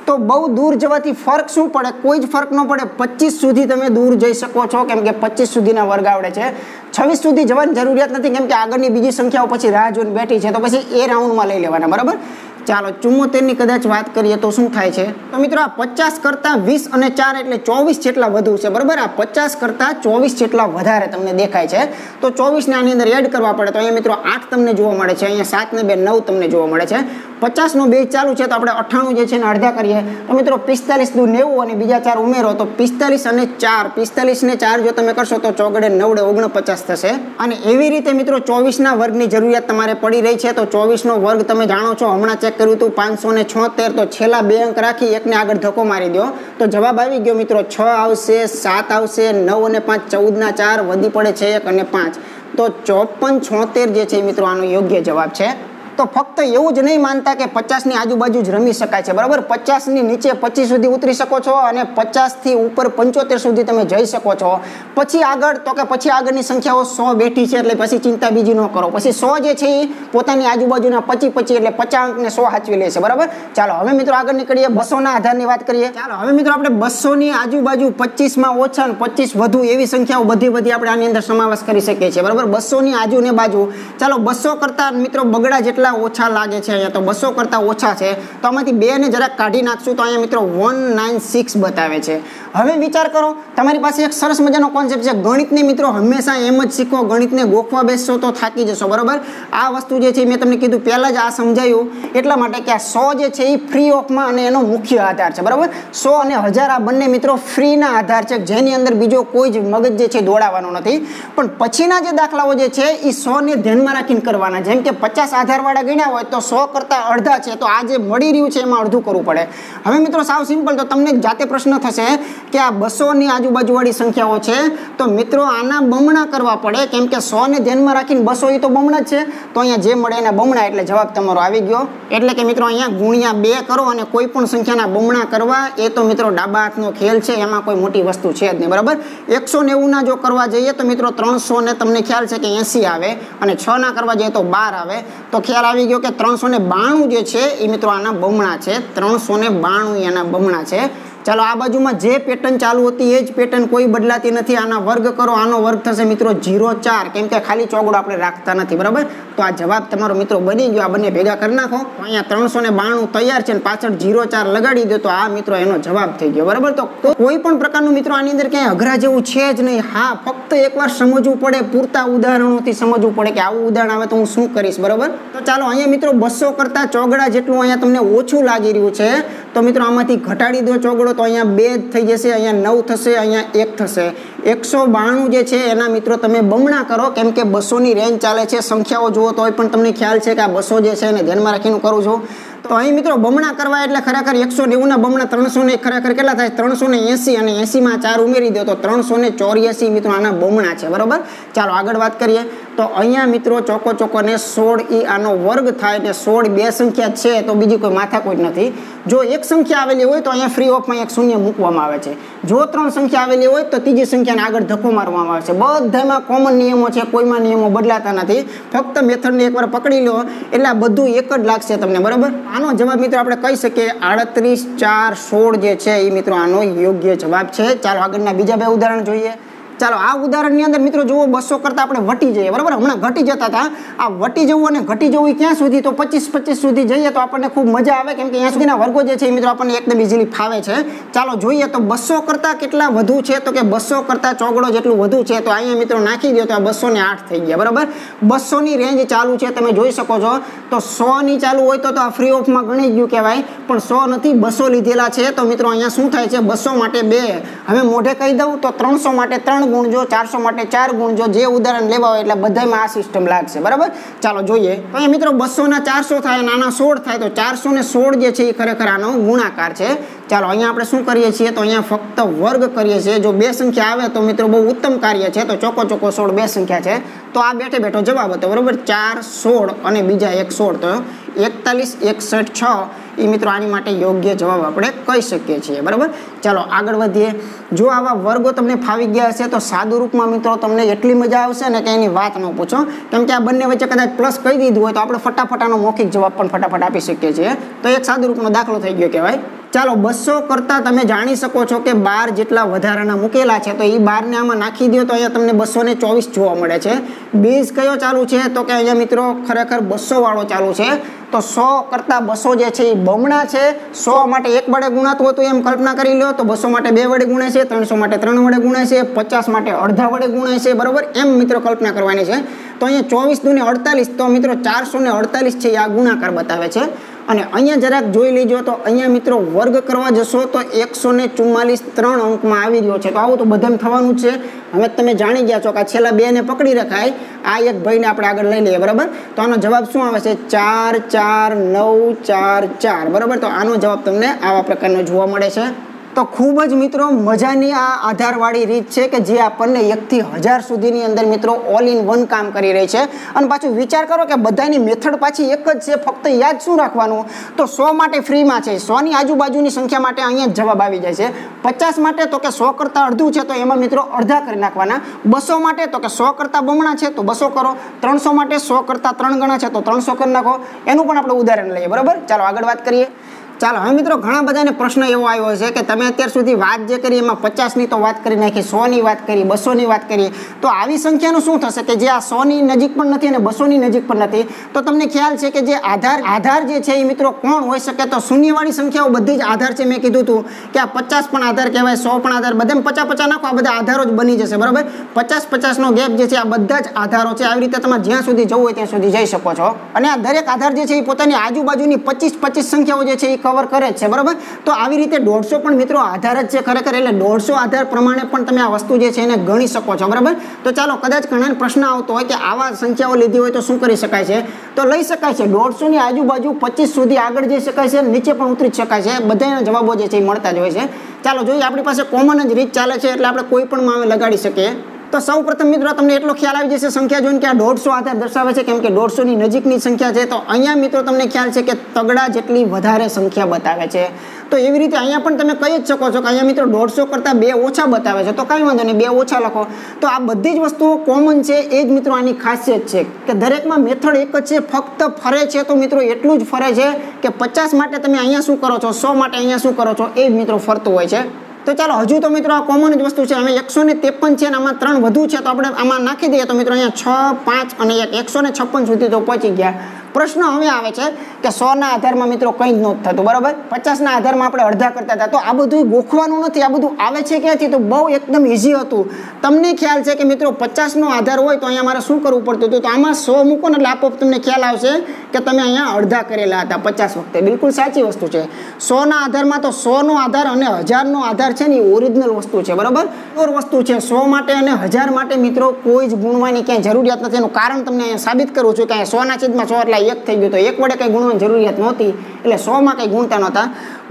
તો બહુ દૂર જવાથી ફરક શું પડે કોઈ જ ફરક ન પડે 25 સુધી તમે દૂર જઈ શકો છો કેમ કે 25 સુધીના વર્ગ આવડે છે 26 સુધી જવાની જરૂરિયાત નથી કેમ કે આગળની બીજી સંખ્યાઓ પછી રાહ જોઈને બેઠી છે તો પછી એ રાઉન્ડમાં લઈ લેવાના બરાબર ચાલો 74 ની કદાચ વાત કરીએ તો શું થાય છે તો મિત્રો આ 50 કરતા 20 અને 4 એટલે 24 જેટલા વધુ છે બરાબર આ 50 કરતા 24 જેટલા વધારે તમને દેખાય છે તો 24 ને આની અંદર એડ કરવા પડે તો અહીંયા મિત્રો 8 તમને જોવા મળે છે અહીંયા 7 ને 2 9 તમને જોવા મળે છે 50 નો બેઝ ચાલુ છે તો આપણે 98 જે છે ને અડધા કરીએ તો મિત્રો 45 દુ 90 અને બીજા 4 ઉમેરો તો 45 અને 4 45 ને 4 જો તમે કરશો તો ચોગડે 9 49 થશે અને એવી રીતે મિત્રો 24 ના વર્ગની જરૂરિયાત તમારે પડી રહી છે તો 24 નો વર્ગ તમે જાણો છો હમણાં ચેક કર્યું હતું 576 તો છેલ્લા 2 અંક રાખી એકને આગળ ધક્કો મારી દો તો જવાબ આવી ગયો મિત્રો 6 આવશે 7 આવશે 9 અને 5 14 ના 4 વધી પડે છે 1 અને 5 તો 54 76 જે છે મિત્રો આનો યોગ્ય જવાબ છે તો ફક્ત એવું જ નહીં માનતા કે 50 ની આજુબાજુ જ રમી શકાય છે બરાબર 50 ની નીચે 25 સુધી ઉતરી શકો છો અને 50 થી ઉપર 75 સુધી તમે જઈ શકો છો પછી આગળ તો કે પછી આગળની સંખ્યાઓ 100 બેઠી છે એટલે પછી ચિંતા બીજી ન કરો પછી 100 જે છે એ પોતાની આજુબાજુના 25 એટલે 50 અંકને 100 સાચવી લે છે બરાબર ચાલો હવે મિત્રો આગળ નીકળીએ 200 ના આધારની વાત કરીએ ચાલો હવે મિત્રો આપણે 200 ની આજુબાજુ 25 માં ઓછા અને 25 વધુ એવી સંખ્યાઓ બધી આપણે આની અંદર સમાવેશ કરી શકીએ છીએ બરાબર 200 ની આજુ ને બાજુ ચાલો 200 કરતા મિત્રો બગડા જેટલા કેટલા ઓછા લાગે છે અહીંયા તો 200 કરતાં ઓછા છે તો આમાંથી 2 ને જરાક કાઢી નાખશું તો અહીંયા મિત્રો 196 બતાવે છે હવે વિચાર કરો તમારી પાસે એક સરસ મજાનો કોન્સેપ્ટ છે ગણિતને મિત્રો હંમેશા એમ જ શીખો ગણિતને ગોખવા બેસશો તો થાકી જશો બરાબર આ વસ્તુ જે છે મેં તમને કીધું પહેલા જ આ સમજાયું એટલા માટે કે આ 100 જે છે એ ફ્રી ઓફમાં અને એનો મુખ્ય આધાર છે બરાબર 100 અને 1000 આ બંને મિત્રો ફ્રીના આધાર છે જેની અંદર બીજો કોઈ જ મગજ જે છે દોડાવવાનો નથી પણ પછીના જે દાખલાઓ જે છે એ 100 ને ધ્યાનમાં રાખીને કરવાના જેમ કે 50 આધારવાળા ગણ્યા હોય તો 100 કરતાં અડધા છે તો આ જે મળી રહ્યું છે એમાં અડધું કરવું પડે હવે મિત્રો સાવ સિમ્પલ તો તમને જાતે પ્રશ્ન થશે કે આ 200 ની આજુબાજુવાળી સંખ્યાઓ છે તો મિત્રો આના બમણા કરવા પડે કેમ કે 100 ને ધ્યાનમાં રાખીને 200 એ તો બમણા જ છે તો અહીંયા જે મળે એના બમણા એટલે જવાબ તમારો આવી ગયો એટલે કે મિત્રો અહીંયા ગુણ્યા 2 કરો અને કોઈ પણ સંખ્યાના બમણા કરવા એ તો મિત્રો ડાબા હાથનો ખેલ છે એમાં કોઈ મોટી વસ્તુ છે જ નહીં બરાબર 190 ના જો કરવા જઈએ તો મિત્રો 300 ને તમને ખ્યાલ છે કે 80 આવે અને 6 ના કરવા જઈએ તો 12 આવે તો ખ્યાલ આવી ગયો કે 392 જે છે એ મિત્રો આના બમણા છે 392 એના બમણા છે ચાલો આ બાજુમાં જે પેટર્ન ચાલુ હતી એ જ પેટર્ન કોઈ બદલાતી નથી આના વર્ગ કરો આનો વર્ગ થશે મિત્રો 0,4 કેમ કે ખાલી ચોગડો આપણે રાખતા નથી બરાબર તો આ જવાબ તમારો મિત્રો બની ગયો આ બંને ભેગા કરી નાખો અહીંયા 392 તૈયાર છે અને પાછળ 0,4 લગાડી દો તો આ મિત્રો એનો જવાબ થઈ ગયો બરાબર તો કોઈ પણ પ્રકારનું મિત્રો આની અંદર ક્યાંય અઘરા જેવું છે જ નહીં હા ફક્ત એકવાર સમજવું પડે પૂરતા ઉદાહરણોથી સમજવું પડે કે આવું ઉદાહરણ આવે તો હું શું કરીશ બરાબર તો ચાલો અહીંયા મિત્રો 200 કરતાં ચોગડા જેટલું અહીંયા તમને ઓછું લાગી રહ્યું છે તો મિત્રો આમાંથી ઘટાડી દો ચોગડો તો અહીંયા 2 થઈ જશે અહીંયા 9 થશે અહીંયા 1 થશે 192 જે છે એના મિત્રો તમે બમણા કરો કેમ કે 200 ની રેન્જ ચાલે છે સંખ્યાઓ જુઓ તો પણ તમને ખ્યાલ છે કે આ 200 જે છે એને ધ્યાનમાં રાખીને કરું છું તો અહીં મિત્રો બમણા કરવા એટલે ખરેખર 190 ના બમણા 300 ને ખરેખર કેટલા થાય 380 અને 80 માં 4 ઉમેરી દો તો 384 મિત્રો આના બમણા છે બરાબર ચાલો આગળ વાત કરીએ તો અહીંયા મિત્રો ચોકો ને 16 ઈ આનો વર્ગ થાય એટલે 16 બે સંખ્યા છે તો બીજી કોઈ માથાકૂટ નથી જો એક સંખ્યા આવેલી હોય તો અહીંયા ફ્રી ઓફમાં એક શૂન્ય મૂકવામાં આવે છે જો 3 સંખ્યા આવેલી હોય તો ત્રીજી સંખ્યાને આગળ ધક્કો મારવામાં આવે છે બધામાં કોમન નિયમો છે કોઈમાં નિયમો બદલાતા નથી ફક્ત મેથડને એકવાર પકડી લો એટલે આ બધું એક જ લાગશે તમને બરાબર આનો જવાબ મિત્રો આપણે કહી શકીએ 38 4 16 જે છે એ મિત્રો આનો યોગ્ય જવાબ છે ચાલો આગળના બીજા બે ઉદાહરણ જોઈએ ચાલો આ ઉદાહરણની અંદર મિત્રો જુઓ 200 કરતાં આપણે વટી જઈએ બરાબર હમણાં ઘટી જતા હતા આ વટી જવું અને ઘટી જવું ક્યાં સુધી તો 25 સુધી જઈએ તો આપણને ખૂબ મજા આવે કેમ કે અહીંયા સુધીના વર્ગો જે છે એ મિત્રો આપણને એકદમ ઇઝીલી ફાવે છે ચાલો જોઈએ તો 200 કરતાં કેટલા વધુ છે તો કે 200 કરતાં ચોગડો જેટલું વધુ છે તો અહીંયા મિત્રો નાખી દો તો આ 208 થઈ ગયા બરાબર 200 ની રેન્જ ચાલુ છે તમે જોઈ શકો છો તો 100 ની ચાલુ હોય તો આ ફ્રી ઓફમાં ગણી ગયું કહેવાય પણ 100 નથી 200 લીધેલા છે તો મિત્રો અહીંયા શું થાય છે 200 માટે 2 હવે મોઢે કહી દઉં તો 300 માટે 3 ગુણજો 400 માટે 4 ગુણજો જે ઉદાહરણ લેવા હોય એટલે બધામાં આ સિસ્ટમ લાગશે બરાબર ચાલો જોઈએ તો અહીંયા મિત્રો 200 ના 400 થાય અને આના 16 થાય તો 416 જે છે એ ખરેખર આનો ગુણાકાર છે ચાલો અહીંયા આપણે શું કરીએ છીએ તો અહીંયા ફક્ત વર્ગ કરીએ છીએ જો બે સંખ્યા આવે તો મિત્રો બહુ ઉત્તમ કાર્ય છે તો ચોકો 16 બે સંખ્યા છે તો આ બેઠો જવાબ હતો બરાબર 4 16 અને બીજા 1 16 તો 41 61 6 એ મિત્રો આની માટે યોગ્ય જવાબ આપણે કહી શકીએ છીએ બરાબર ચાલો આગળ વધીએ જો આવા વર્ગો તમને ફાવી ગયા હશે તો સાદું રૂપમાં મિત્રો તમને એટલી મજા આવશે ને કે એની વાત ન પૂછો કેમ કે આ બંને વચ્ચે કદાચ પ્લસ કહી દીધું હોય તો આપણે ફટાફટાનો મૌખિક જવાબ પણ ફટાફટ આપી શકીએ છીએ તો એક સાદું રૂપનો દાખલો થઈ ગયો કહેવાય ચાલો 200 કરતાં તમે જાણી શકો છો કે 12 જેટલા વધારાના મૂકેલા છે તો એ 12 ને આમાં નાખી દો તો અહીંયા તમને 224 જોવા મળે છે બેઝ કયો ચાલુ છે તો કે અહીંયા મિત્રો ખરેખર 200 વાળો ચાલુ છે તો 100 કરતાં 200 જે છે એ બમણા છે 100 માટે 1 વડે ગુણાતું હતું એમ કલ્પના કરી લો તો 200 માટે 2 વડે ગુણાય છે 300 માટે 3 વડે ગુણાય છે 50 માટે અડધા વડે ગુણાય છે બરાબર એમ મિત્રો કલ્પના કરવાની છે તો અહીંયા 24 દુને 48 તો મિત્રો 448 છે આ ગુણાકાર બતાવે છે અને અહીંયા જરાક જોઈ લેજો તો અહીંયા મિત્રો વર્ગ કરવા જશો તો 144 3 અંકમાં આવી રહ્યો છે તો આવું તો બધાને થવાનું છે હવે તમે જાણી ગયા છો કે છેલ્લા બે ને પકડી રખાય આ એક ભાઈને આપણે આગળ લઈ લઈએ બરાબર તો આનો જવાબ શું આવે છે 4 4 9 4 4 બરાબર તો આનો જવાબ તમને આવા પ્રકારનો જોવા મળે છે તો ખૂબ જ મિત્રો મજાની આ આધારવાળી રીત છે કે જે આપણને 1 થી 1000 સુધીની અંદર મિત્રો ઓલ ઇન વન કામ કરી રહી છે અને પાછું વિચાર કરો કે બધાની મેથડ પાછી એક જ છે ફક્ત યાદ શું રાખવાનું તો 100 માટે ફ્રીમાં છે 100 ની આજુબાજુની સંખ્યા માટે અહીંયા જવાબ આવી જાય છે 50 માટે તો કે 100 કરતાં અડધું છે તો એમાં મિત્રો અડધા કરી નાખવાના 200 માટે તો કે 100 કરતાં બમણા છે તો 200 કરો 300 માટે 100 કરતાં 3 ગણા છે તો 300 કરી નાખો એનું પણ આપણે ઉદાહરણ લઈએ બરાબર ચાલો આગળ વાત કરીએ ચાલો હવે મિત્રો ઘણા બધાને પ્રશ્ન એવો આવ્યો છે કે તમે અત્યાર સુધી વાત જે કરી એમાં 50ની તો વાત કરી નાખી, 100ની વાત કરી, 200ની વાત કરી, તો આવી સંખ્યાનું શું થશે કે જે આ 100ની નજીક પણ નથી અને 200ની નજીક પણ નથી? તો તમને ખ્યાલ છે કે જે આધાર જે છે એ મિત્રો કોણ હોઈ શકે? તો શૂન્યવાળી સંખ્યાઓ બધી જ આધાર છે. મેં કીધું હતું કે આ 50 પણ આધાર કહેવાય, 100 પણ આધાર, બધામાં 50-50 નાખો, આ બધા આધારો જ બની જશે, બરાબર? 50-50નો ગેપ જે છે આ બધા જ આધારો છે. આવી રીતે તમે જ્યાં સુધી જવું હોય ત્યાં સુધી જઈ શકો છો. અને આ દરેક આધાર જે છે એ પોતાની આજુબાજુની 25 સંખ્યાઓ જે છે એ કવર કરે છે, બરાબર? તો આવી રીતે 150 પણ મિત્રો આધાર જ છે ખરેખર, એટલે 150 આધાર પ્રમાણે પણ તમે આ વસ્તુ જે છે એને ગણી શકો છો, બરાબર? તો ચાલો, કદાચ ઘણા પ્રશ્ન આવતો હોય કે આવા સંખ્યાઓ લીધી હોય તો શું કરી શકાય છે? તો લઈ શકાય છે 150ની આજુબાજુ 25 સુધી આગળ જઈ શકાય છે, નીચે પણ ઉતરી શકાય છે. બધાના જવાબો જે છે એ મળતા જ હોય છે. ચાલો જોઈએ, આપણી પાસે કોમન જ રીત ચાલે છે એટલે આપણે કોઈ પણ માં લગાડી શકીએ. તો સૌ પ્રથમ મિત્રો તમને એટલો ખ્યાલ આવી જશે સંખ્યા જોઈને કે આ 150 આધાર દર્શાવે છે, કેમ કે 150ની નજીકની સંખ્યા છે. તો અહીંયા મિત્રો તમને ખ્યાલ છે કે તગડા જેટલી વધારે સંખ્યા બતાવે છે. તો એવી રીતે અહીંયા પણ તમે કહી જ શકો છો કે અહીંયા મિત્રો 150 કરતાં 2 ઓછા બતાવે છે, તો કાંઈ વાંધો નહીં, 2 ઓછા લખો. તો આ બધી જ વસ્તુઓ કોમન છે, એ જ મિત્રો આની ખાસિયત છે કે દરેકમાં મેથડ એક જ છે, ફક્ત ફરે છે તો મિત્રો એટલું જ ફરે છે કે 50 માટે તમે અહીંયા શું કરો છો, 100 માટે અહીંયા શું કરો છો, એ જ મિત્રો ફરતું હોય છે. તો ચાલો, હજુ તો મિત્રો આ કોમન જ વસ્તુ છે. હવે 153 છે અને આમાં 3 વધુ છે, તો આપણે આમાં નાખી દઈએ તો મિત્રો અહીંયા 6, 5 અને 1 156 સુધી તો પહોંચી ગયા. પ્રશ્ન હવે આવે છે કે 100ના આધારમાં મિત્રો કંઈ જ નહોતું થતું, બરાબર? 50ના આધારમાં આપણે અડધા કરતા હતા. તો આ બધું ગોખવાનું નથી, આ બધું આવે છે ક્યાંથી? તો બહુ એકદમ ઇઝી હતું. તમને ખ્યાલ છે કે મિત્રો 50નો આધાર હોય તો અહીંયા મારે શું કરવું પડતું હતું? તો આમાં 100 મૂકો ને એટલે આપોઆપ તમને ખ્યાલ આવશે કે તમે અહીંયા અડધા કરેલા હતા 50 વખતે. બિલકુલ સાચી વસ્તુ છે. 100ના આધારમાં તો 100નો આધાર અને 1000નો આધાર છે ને એ ઓરિજિનલ વસ્તુ છે, બરાબર? ઓર વસ્તુ છે. 100 માટે અને 1000 માટે મિત્રો કોઈ જ ગુણવાની ક્યાંય જરૂરિયાત નથી. એનું કારણ તમને અહીંયા સાબિત કરું છું કે 100/100 એટલે 1 થઈ ગયું, તો 1 વડે કંઈ ગુણવાની જરૂરિયાત નહોતી, એટલે 100માં કંઈ ગુણતા નહોતા.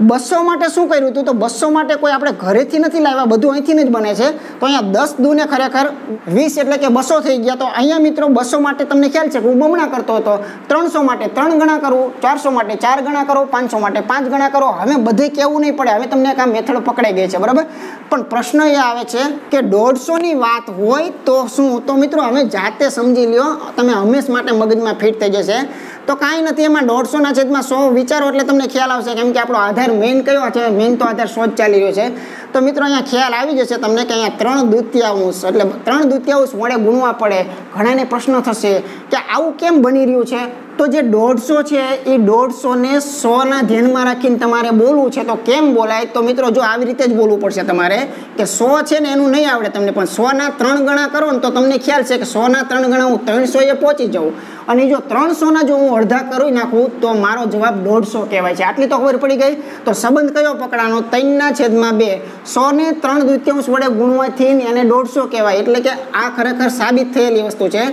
200 માટે શું કર્યું હતું? તો 200 માટે કોઈ આપણે ઘરેથી નથી લાવ્યા, બધું અહીંથી જ બને છે. તો અહીંયા 10 દૂને ખરેખર 20 એટલે કે 200 થઈ ગયા. તો અહીંયા મિત્રો 200 માટે તમને ખ્યાલ છે કે હું બમણા કરતો હતો. 300 માટે 3 ગણા કરું, 400 માટે 4 ગણા કરો, 500 માટે 5 ગણા કરો. હવે બધે કેવું નહીં પડે, હવે તમને આ મેથડ પકડાઈ ગઈ છે, બરાબર? પણ પ્રશ્ન એ આવે છે કે 150ની વાત હોય તો શું? તો મિત્રો અમે જાતે સમજી લ્યો, તમે હંમેશા માટે મગજમાં ફિટ થઈ જશે. તો કાંઈ નથી, એમાં 150/100 વિચારો એટલે તમને ખ્યાલ આવશે, કેમ કે આપણો આધાર મેઇન કયો છે? મેઇન તો આધાર 100 જ ચાલી રહ્યો છે. તો મિત્રો અહીંયા ખ્યાલ આવી જશે તમને કે અહીંયા 3/2 એટલે 3/2 વડે ગુણવા પડે. ઘણાને પ્રશ્ન થશે કે આવું કેમ બની રહ્યું છે? તો જે 150 છે એ 150ને 100ના ધ્યાનમાં રાખીને તમારે બોલવું છે. તો કેમ બોલાય? તો મિત્રો જો આવી રીતે જ બોલવું પડશે તમારે કે 100 છે ને એનું નહીં આવડે તમને, પણ 100ના 3 ગણા કરો ને તો તમને ખ્યાલ છે કે 100ના 3 ગણા હું 300 એ પહોંચી જાઉં. અને જો 300ના જો હું અડધા કરી નાખું તો મારો જવાબ 150 કહેવાય છે. આટલી તો ખબર પડી ગઈ. તો સંબંધ કયો પકડાનો? 3/2. 100ને 3/2 વડે ગુણવાથી એને 150 કહેવાય. એટલે કે આ ખરેખર સાબિત થયેલી વસ્તુ છે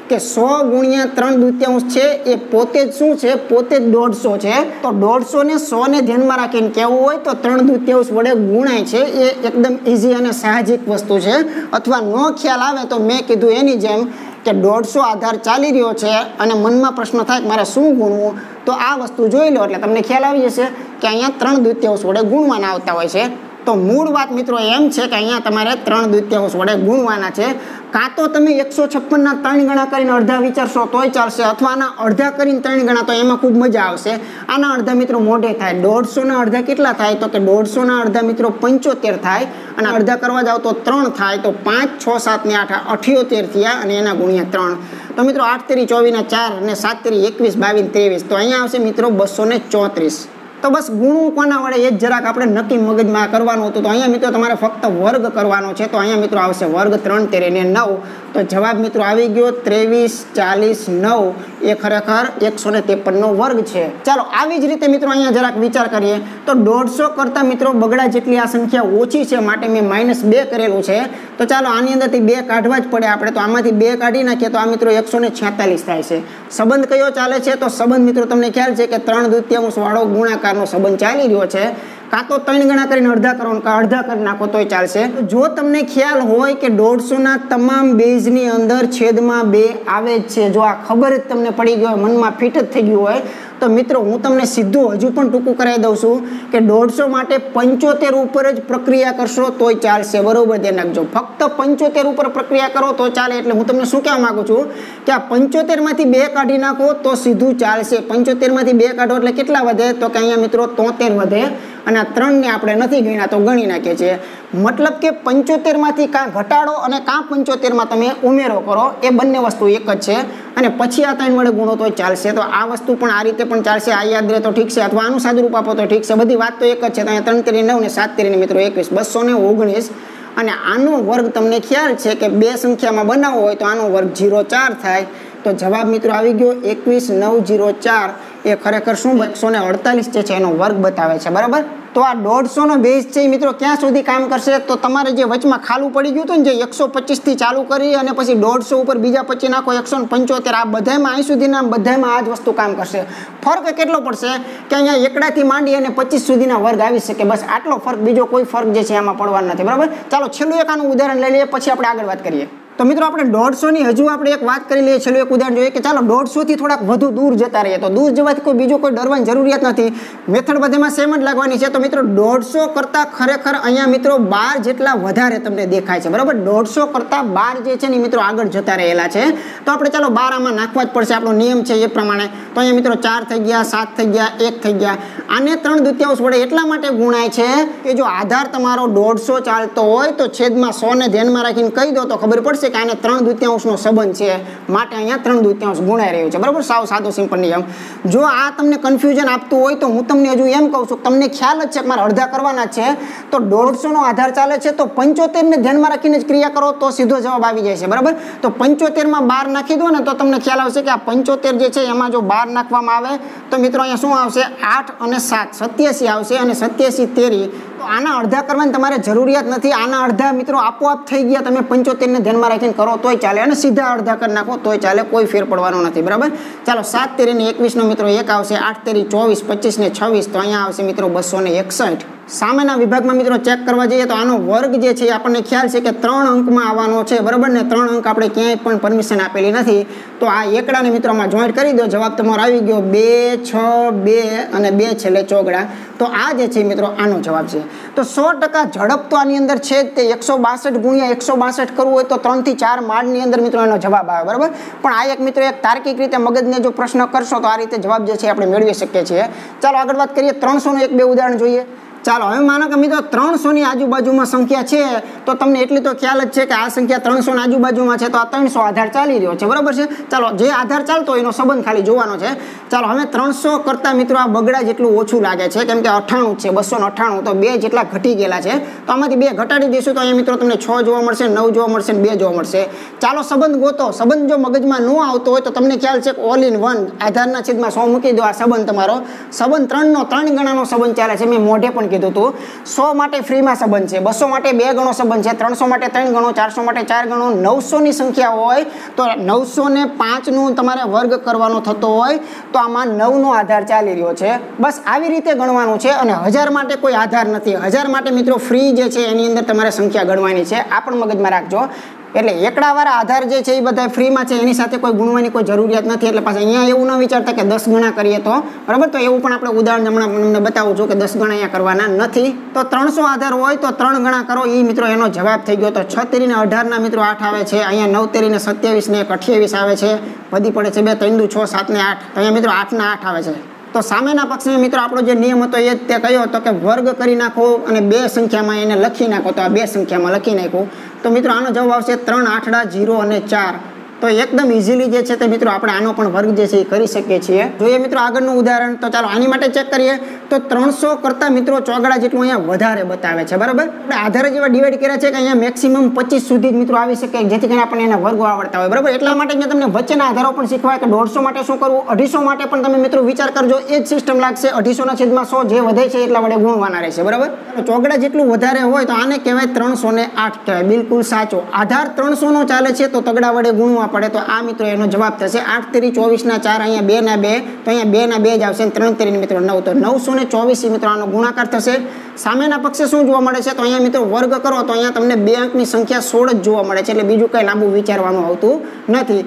કે 100 ગુણ્યા 3/2 છે એ પોતે જ શું છે? પોતે જ 150 છે. તો 150ને 100ને ધ્યાનમાં રાખીને કહેવું હોય તો 3/2 વડે ગુણાય છે. એ એકદમ ઇઝી અને સાહજિક વસ્તુ છે. અથવા નો ખ્યાલ આવે તો મેં કીધું એની જેમ કે 150 આધાર ચાલી રહ્યો છે અને મનમાં પ્રશ્ન થાય કે મારે શું ગુણવું, તો આ વસ્તુ જોઈ લો એટલે તમને ખ્યાલ આવી જશે કે અહીંયા 3/2 વડે ગુણવાના આવતા હોય છે. તો મૂળ વાત મિત્રો એમ છે કે અહીંયા તમારે 3/2 વડે ગુણવાના છે. કાં તો તમે 156ના 3 ગણા કરીને અડધા વિચારશો તોય ચાલશે, અથવા આના અડધા કરીને 3 ગણા, તો એમાં ખૂબ મજા આવશે. આના અડધા મિત્રો મોઢે થાય. 150ના અડધા કેટલા થાય? તો કે 150ના અડધા મિત્રો 75 થાય, અને અડધા કરવા જાવ તો 3 થાય. તો 5, 6, 7 ને 8 78 થયા અને એના ગુણ્યા 3. તો મિત્રો 8 તેરી 24 ના 4 અને 7 તેરી 21, 22, 23. તો અહીંયા આવશે મિત્રો 234. તો બસ ગુણવું કોના વડે એ જ જરાક આપણે નક્કી મગજમાં કરવાનું હતું. તો અહીંયા મિત્રો તમારે ફક્ત વર્ગ કરવાનો છે. તો અહીંયા મિત્રો આવશે વર્ગ 3 તેરી 9. તો જવાબ મિત્રો આવી ગયો 23, 40, 9. એ ખરેખર 153નો વર્ગ છે. ચાલો આવી જ રીતે મિત્રો અહીંયા જરાક વિચાર કરીએ તો 150 કરતાં મિત્રો બગડા જેટલી આ સંખ્યા ઓછી છે, માટે મેં -2 કરેલું છે. તો ચાલો આની અંદરથી 2 કાઢવા જ પડે આપણે. તો આમાંથી 2 કાઢી નાખીએ તો આ મિત્રો 146 થાય છે. સંબંધ કયો ચાલે છે? તો સંબંધ મિત્રો તમને ખ્યાલ છે કે 3/2 વાળો ગુણાકારનો સંબંધ ચાલી રહ્યો છે. કાં તો 3 ગણા કરીને અડધા કરો, કાં અડધા કરી નાખો તોય ચાલશે. જો તમને ખ્યાલ હોય કે 150ના તમામ બેઝની અંદર છેદમાં 2 આવે જ છે, જો આ ખબર જ તમને પડી ગઈ હોય, મનમાં ફિટ જ થઈ ગયું હોય, તો મિત્રો હું તમને સીધું હજુ પણ ટૂંકું કરાવી દઉં છું કે 150 માટે 75 ઉપર જ પ્રક્રિયા કરશો તોય ચાલશે, બરોબર ધ્યાન રાખજો। ફક્ત 75 ઉપર પ્રક્રિયા કરો તો ચાલે। એટલે હું તમને શું કહેવા માંગુ છું કે આ 75 માંથી 2 કાઢી નાખો તો સીધું ચાલશે। 75 માંથી 2 કાઢો એટલે કેટલા વધે તો કે અહીંયા મિત્રો 73 વધે, અને આ 3 ને આપણે નથી ગણ્યા તો ગણી નાખીએ છીએ। મતલબ કે 75 માંથી કાં ઘટાડો અને કાં 75 માં તમે ઉમેરો કરો, એ બંને વસ્તુ એક જ છે, અને પછી આ 3 વડે ગુણો તો ચાલશે। તો આ વસ્તુ પણ આ રીતે પણ ચાલશે, આ યાદ રહે તો ઠીક છે, અથવા આનું સાદું રૂપ આપો તો ઠીક છે, બધી વાત તો એક જ છે। તો અહીંયા 3 તેરી 9 ને 7 તેરી મિત્રો 21, 219, અને આનો વર્ગ તમને ખ્યાલ છે કે 2 સંખ્યામાં બનાવવો હોય તો આનો વર્ગ 04 થાય। તો જવાબ મિત્રો આવી ગયો 21904, એ ખરેખર શું 148 જે છે એનો વર્ગ બતાવે છે, બરાબર। તો આ 150 નો બેઝ છે મિત્રો ક્યાં સુધી કામ કરશે તો તમારે જે વચમાં ખાલું પડી ગયું હતું ને, જે 125 થી ચાલુ કરી અને પછી 150 ઉપર બીજા 25 નાખો 175, આ બધામાં અહીં સુધીના બધામાં આ જ વસ્તુ કામ કરશે। ફરક કેટલો પડશે કે અહીંયા એકડાથી માંડી અને 25 સુધીના વર્ગ આવી શકે, બસ આટલો ફરક, બીજો કોઈ ફરક જે છે આમાં પડવાનો નથી, બરાબર। ચાલો છેલ્લું એક આનું ઉદાહરણ લઈ લઈએ, પછી આપણે આગળ વાત કરીએ। તો મિત્રો આપણે 150 ની હજુ આપણે એક વાત કરી લઈએ, છેલ્લું એક ઉદાહરણ જોઈએ કે ચાલો 150 થી થોડાક વધુ દૂર જતા રહીએ। તો દૂર જવાથી કોઈ બીજો કોઈ ડરવાની જરૂરિયાત નથી, મેથડ બધામાં સેમ જ લાગવાની છે। તો મિત્રો 150 કરતા ખરેખર અહીંયા મિત્રો 12 જેટલા વધારે તમને દેખાય છે, બરાબર। 150 કરતા 12 જે છે ને મિત્રો આગળ જતા રહેલા છે। તો આપણે ચાલો 12 આમાં નાખવા જ પડશે, આપણો નિયમ છે એ પ્રમાણે। તો અહીંયા મિત્રો 4 થઈ ગયા, 7 થઈ ગયા, 1 થઈ ગયા, આને 3/2 વડે એટલા માટે ગુણાય છે કે જો આધાર તમારો 150 ચાલતો હોય તો છેદમાં 100 ને ધ્યાનમાં રાખીને કહી દો તો ખબર પડશે કે આને 3/2 નો સંબંધ છે, માટે અહીંયા 3/2 ગુણાઈ રહ્યું છે, બરાબર। સાવ સાદો સિમ્પલ નિયમ। જો આ તમને કન્ફ્યુઝન આપતું હોય તો હું તમને હજુ એમ કહું છું, તમને ખ્યાલ જ છે કે મારે અડધા કરવાના છે, તો 150 નો આધાર ચાલે છે તો 75 ને ધ્યાનમાં રાખીને જ ક્રિયા કરો તો સીધો જવાબ આવી જાય છે, બરાબર। તો 75 માં 12 નાખી દો ને તો તમને ખ્યાલ આવશે કે આ 75 જે છે એમાં જો 12 નાખવામાં આવે તો મિત્રો અહીંયા શું આવશે 8 અને 7 87 આવશે, અને 87 તેરી। તો આના અડધા કરવાની તમારે જરૂરિયાત નથી, આના અડધા મિત્રો આપોઆપ થઈ ગયા, તમે 75 ને ધ્યાનમાં રાખીને કરો તોય ચાલે, અને સીધા અડધા કરી નાખો તોય ચાલે, કોઈ ફેર પડવાનો નથી, બરાબર। ચાલો 7 તેરી ને 21 નો મિત્રો 1 આવશે, 8 તેરી 24, 25 ને 26, તો અહીંયા આવશે મિત્રો 261। સામેના વિભાગમાં મિત્રો ચેક કરવા જઈએ તો આનો વર્ગ જે છે આપણને ખ્યાલ છે કે 3 અંકમાં આવવાનો છે, બરાબર ને 3 અંક આપણે ક્યાંય પણ પરમિશન આપેલી નથી। તો આ એકડાને મિત્રોમાં જોઈન્ટ કરી દો, જવાબ તમારો આવી ગયો 2, 6, 2 અને 2 છેલ્લે ચોગડા। તો આ જે છે મિત્રો આનો જવાબ છે। તો 100% ઝડપ તો આની અંદર છે જ, તે 162 ગુણ્યા 162 કરવું હોય તો 3 થી 4 માળની અંદર મિત્રો એનો જવાબ આવે, બરાબર। પણ આ એક મિત્રો એક તાર્કિક રીતે મગજને જો પ્રશ્ન કરશો તો આ રીતે જવાબ જે છે આપણે મેળવી શકીએ છીએ। ચાલો આગળ વાત કરીએ, 300 નું 1-2 ઉદાહરણ જોઈએ। ચાલો હવે માનો કે મિત્રો 300 ની આજુબાજુમાં સંખ્યા છે, તો તમને એટલી તો ખ્યાલ જ છે કે આ સંખ્યા 300 ની આજુબાજુમાં છે, તો આ 300 આધાર ચાલી રહ્યો છે, બરાબર છે। ચાલો જે આધાર ચાલતો એનો સંબંધ ખાલી જોવાનો છે। ચાલો હવે 300 કરતા મિત્રો આ બગડા જેટલું ઓછું લાગે છે, કેમ કે 98 છે, 298, તો 2 જેટલા ઘટી ગયેલા છે, તો આમાંથી 2 ઘટાડી દઈશું તો અહીંયા મિત્રો તમને 6 જોવા મળશે, 9 જોવા મળશે, 2 જોવા મળશે। ચાલો સંબંધ ગોતો, સંબંધ જો મગજમાં ન આવતો હોય તો તમને ખ્યાલ છે કે ઓલ ઇન વન, આધારના છેદમાં 100 મૂકી દો, આ સંબંધ તમારો સંબંધ 3 નો 3 ગણાનો સંબંધ ચાલે છે, મેં મોઢે પણ કીધું હતું। 100 માટે ફ્રીમાં સંબંધ છે, 200 માટે 2 ગણો સંબંધ છે, 300 માટે 3 ગણો, 400 માટે 4 ગણો, 900 ની સંખ્યા હોય તો 905 નું તમારે વર્ગ કરવાનો થતો હોય તો આમાં 9 નો આધાર ચાલી રહ્યો છે, બસ આવી રીતે ગણવાનું છે। અને 1000 માટે કોઈ આધાર નથી, 1000 માટે મિત્રો ફ્રી જે છે એની અંદર તમારે સંખ્યા ગણવાની છે, આ પણ મગજમાં રાખજો। એટલે એકડાવાળા આધાર જે છે એ બધા ફ્રીમાં છે, એની સાથે કોઈ ગુણવાની કોઈ જરૂરિયાત નથી। એટલે પાછા અહીંયા એવું ન વિચારતા કે 10 ગણા કરીએ તો, બરાબર, તો એવું પણ આપણે ઉદાહરણ હમણાં તમને બતાવું છું કે 10 ગણા અહીંયા કરવાના નથી। તો 300 આધાર હોય તો 3 ગણા કરો, એ મિત્રો એનો જવાબ થઈ ગયો। તો 6 તેરી ને 18 ના મિત્રો 8 આવે છે, અહીંયા 9 તેરી ને 27 ને 28 આવે છે, વધી પડે છે 2, 3 6, 7 ને 8, તો અહીંયા મિત્રો 8 ના 8 આવે છે। તો સામેના પક્ષમાં મિત્રો આપણો જે નિયમ હતો એ તે કયો હતો કે વર્ગ કરી નાખો અને 2 સંખ્યામાં એને લખી નાખો, તો આ 2 સંખ્યામાં લખી નાખ્યું, તો મિત્રો આનો જવાબ આવશે 3 8 0 અને 4। તો એકદમ ઇઝીલી જે છે તે મિત્રો આપણે આનો પણ વર્ગ જે છે એ કરી શકીએ છીએ। જોઈએ મિત્રો આગળનું ઉદાહરણ, તો ચાલો આની માટે ચેક કરીએ। તો 300 કરતા મિત્રો ચોગડા જેટલું અહીંયા વધારે બતાવે છે, બરાબર। આપણે આધારે જેવા ડિવાઈડ કર્યા છે કે અહીંયા મેક્સિમમ 25 સુધી જ મિત્રો આવી શકે, જેથી કરીને આપણને એના વર્ગો આવડતા હોય, બરાબર। એટલા માટે મેં તમને વચ્ચેના આધારો પણ શીખવાય કે 150 માટે શું કરવું, 250 માટે પણ તમે મિત્રો વિચાર કરજો, એ જ સિસ્ટમ લાગશે। 250 ના છેદમાં 100 જે વધે છે એટલા વડે ગુણવાના રહેશે, બરાબર। ચોગડા જેટલું વધારે હોય તો આને કહેવાય 308 કહેવાય, બિલકુલ સાચો। આધાર 300 નો ચાલે છે તો તગડા વડે ગુણવા પડે, તો આ મિત્રો એનો જવાબ થશે 8 તેરી 24 ના 4, અહીંયા 2 ના 2, તો અહીંયા 2 ના 2 જ આવશે, 3 તેરી મિત્રો 9, તો 924 મિત્રો આનો ગુણાકાર થશે। સામેના પક્ષે શું જોવા મળે છે તો અહીંયા મિત્રો વર્ગ કરો તો અહીંયા તમને 2 અંકની સંખ્યા 16 જ જોવા મળે છે, એટલે બીજું કંઈ લાંબુ વિચારવાનું આવતું નથી।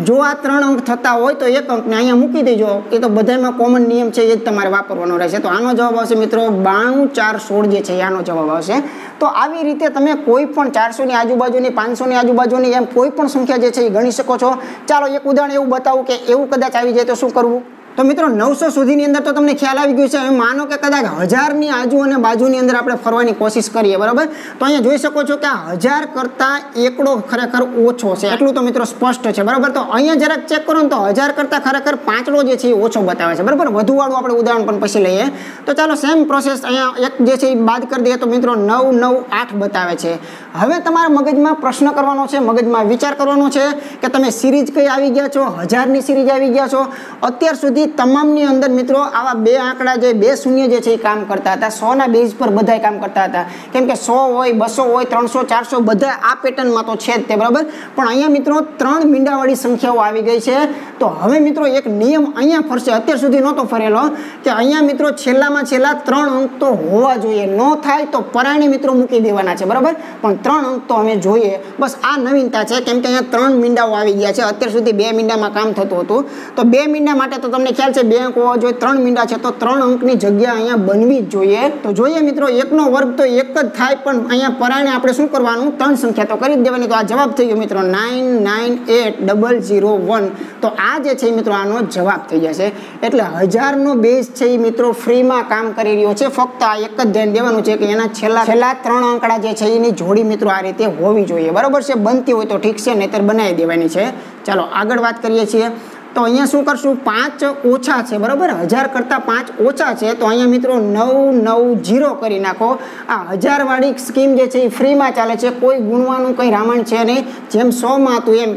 જો આ 3 અંક થતા હોય તો એક અંકને અહીંયા મૂકી દેજો. એ તો બધામાં કોમન નિયમ છે, એ જ તમારે વાપરવાનો રહેશે. તો આનો જવાબ આવશે મિત્રો 92 4 16 જે છે એ આનો જવાબ આવશે. તો આવી રીતે તમે કોઈ પણ 400 ની આજુબાજુની 500 ની આજુબાજુની એમ કોઈ પણ સંખ્યા જે છે એ ગણી શકો છો. ચાલો એક ઉદાહરણ એવું બતાવું કે એવું કદાચ આવી જાય તો શું કરવું. તો મિત્રો 900 સુધીની અંદર તો તમને ખ્યાલ આવી ગયું છે. હવે માનો કે કદાચ 1000 ની આજુ અને બાજુની અંદર આપણે ફરવાની કોશિશ કરીએ, બરાબર. તો અહીંયા જોઈ શકો છો કે આ 1000 કરતા એકડો ખરેખર ઓછો છે, એટલું તો મિત્રો સ્પષ્ટ છે, બરાબર. તો અહીંયા જરાક ચેક કરો ને તો 1000 કરતા ખરેખર 5ડો જે છે એ ઓછો બતાવે છે, બરાબર. વધુ વાળું આપણે ઉદાહરણ પણ પછી લઈએ. તો ચાલો સેમ પ્રોસેસ અહીંયા એક જે છે એ બાદ કરી દઈએ તો મિત્રો 9 9 8 બતાવે છે. હવે તમારા મગજમાં પ્રશ્ન કરવાનો છે, મગજમાં વિચાર કરવાનો છે કે તમે સિરીઝ કઈ આવી ગયા છો, 1000 ની સિરીઝ આવી ગયા છો. અત્યાર સુધી તમામની અંદર મિત્રો આવા બે આંકડા જે બે શૂન્ય જે છે એ કામ કરતા હતા. 100 ના બેઝ પર બધાય કામ કરતા હતા, કેમ કે 100 હોય 200 હોય 300 400 બધા આ પેટર્નમાં તો છે જ તે, બરાબર. પણ અહીંયા મિત્રો 3 મીંડાવાળી સંખ્યાઓ આવી ગઈ છે. તો હવે મિત્રો એક નિયમ અહીંયા ફરશે, અત્યાર સુધી નહોતો ફરેલો, કે અહીંયા મિત્રો છેલ્લામાં છેલ્લા 3 અંક તો હોવા જોઈએ. ન થાય તો પરાણે મિત્રો મૂકી દેવાના છે, બરાબર. પણ 3 અંક તો અમે જોઈએ, બસ આ નવીનતા છે, કેમ કે અહીંયા 3 મીંડાઓ આવી ગયા છે. અત્યાર સુધી 2 મીંડામાં કામ થતું હતું. તો 2 મીંડા માટે તો તમને ખ્યાલ છે 2 અંક હોવા જોઈએ, 3 મીંડા છે તો 3 અંકની જગ્યા અહીંયા બનવી જ જોઈએ. તો જોઈએ મિત્રો 1 નો વર્ગ તો 1 જ થાય, પણ અહીંયા પરાણે આપણે શું કરવાનું, 3 સંખ્યા તો કરી જ દેવાની. તો આ જવાબ થઈ ગયો મિત્રો 998001. તો આ જે છે મિત્રો આનો જવાબ થઈ જશે. એટલે 1000 નો બેઝ છે એ મિત્રો ફ્રીમાં કામ કરી રહ્યો છે. ફક્ત આ એક જ ધ્યાન દેવાનું છે કે એના છેલ્લા 3 આંકડા જે છે એની જોડી મિત્રો આ રીતે હોવી જોઈએ, બરાબર છે. બનતી હોય તો ઠીક છે, નહીતર બનાવી દેવાની છે. ચાલો આગળ વાત કરીએ છીએ. તો અહીંયા શું કરશું, 5 ઓછા છે, બરાબર. 1000 કરતાં 5 ઓછા છે, તો અહીંયા મિત્રો 990 કરી નાખો. આ 1000 વાળી સ્કીમ જે છે એ ફ્રીમાં ચાલે છે, કોઈ ગુણવાનું કંઈ રામાયણ છે નહીં. જેમ 100 માં હતું એમ,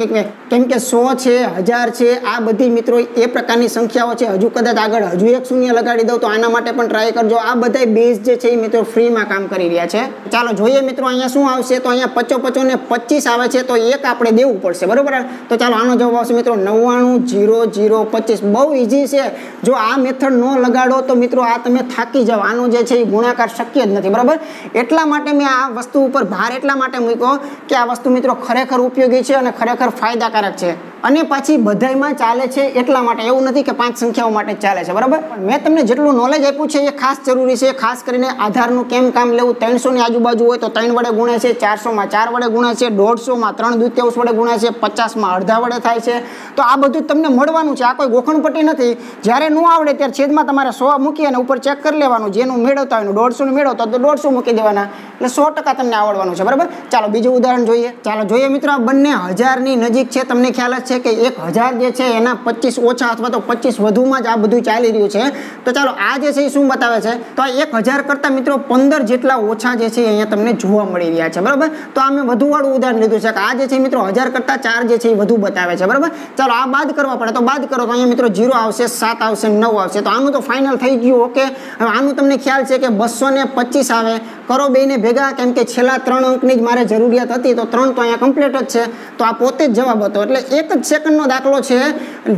કેમ કે 100 છે 1000 છે આ બધી મિત્રો એ પ્રકારની સંખ્યાઓ છે. હજુ કદાચ આગળ હજુ એક શૂન્ય લગાડી દઉં તો આના માટે પણ ટ્રાય કરજો. આ બધા બેઝ જે છે એ મિત્રો ફ્રીમાં કામ કરી રહ્યા છે. ચાલો જોઈએ મિત્રો અહીંયા શું આવશે. તો અહીંયા 55 ને 25 આવે છે, તો એક આપણે દેવું પડશે, બરાબર. તો ચાલો આનો જવાબ આવશે મિત્રો 99 0 25. બહુ ઈઝી છે. જો આ મેથડ ન લગાડો તો મિત્રો આ તમે થાકી જાવ. આનો જે છે એ ગુણાકાર શક્ય જ નથી, બરાબર. એટલા માટે મેં આ વસ્તુ ઉપર ભાર એટલા માટે મૂક્યો કે આ વસ્તુ મિત્રો ખરેખર ઉપયોગી છે અને ખરેખર ફાયદાકારક છે. અને પાછી બધાયમાં ચાલે છે, એટલા માટે. એવું નથી કે 5 સંખ્યાઓ માટે જ ચાલે છે, બરાબર. મેં તમને જેટલું નોલેજ આપ્યું છે એ ખાસ જરૂરી છે. ખાસ કરીને આધારનું કેમ કામ લેવું. 300 ની આજુબાજુ હોય તો 3 વડે ગુણાય છે, 400 માં 4 વડે ગુણાય છે, 150 માં 3/2 વડે ગુણાય છે, 50 માં અડધા વડે થાય છે. તો આ બધું તમને મળવાનું છે. આ કોઈ ગોખણપટ્ટી નથી. જ્યારે ન આવડે ત્યારે છેદમાં તમારે 100 મૂકી અને ઉપર ચેક કરી લેવાનું. જેનું મેળવતા હોય 150 નું મેળવતા તો 150 મૂકી દેવાના, એટલે 100% તમને આવડવાનું છે, બરાબર. ચાલો બીજું ઉદાહરણ જોઈએ. ચાલો જોઈએ મિત્રો, આ બંને 1000 ની નજીક છે. તમને ખ્યાલ જ છે કે 1000 જે છે એના 25 ઓછા અથવા તો 25 વધુમાં જ આ બધું ચાલી રહ્યું છે. તો ચાલો આ જે છે એ શું બતાવે છે, તો આ 1000 કરતાં મિત્રો 15 જેટલા ઓછા જે છે અહીંયા તમને જોવા મળી રહ્યા છે, બરાબર. તો આ મેં વધુ વાળું ઉદાહરણ લીધું છે કે આ જે છે મિત્રો 1000 કરતાં 4 જે છે એ વધુ બતાવે છે, બરાબર. ચાલો આ બાદ કરવા પડે તો બાદ કરો તો અહીંયા મિત્રો 0 આવશે, 7 આવશે, 9 આવશે. તો આનું તો ફાઇનલ થઈ ગયું, ઓકે. હવે આનું તમને ખ્યાલ છે કે 225 આવે. કરો બેને ભેગા, કેમ કે છેલ્લા 3 અંકની જ મારે જરૂરિયાત હતી, તો 3 તો અહીંયા કમ્પ્લીટ જ છે. તો આ પોતે જ જવાબ હતો. એટલે 1 જ સેકન્ડનો દાખલો છે.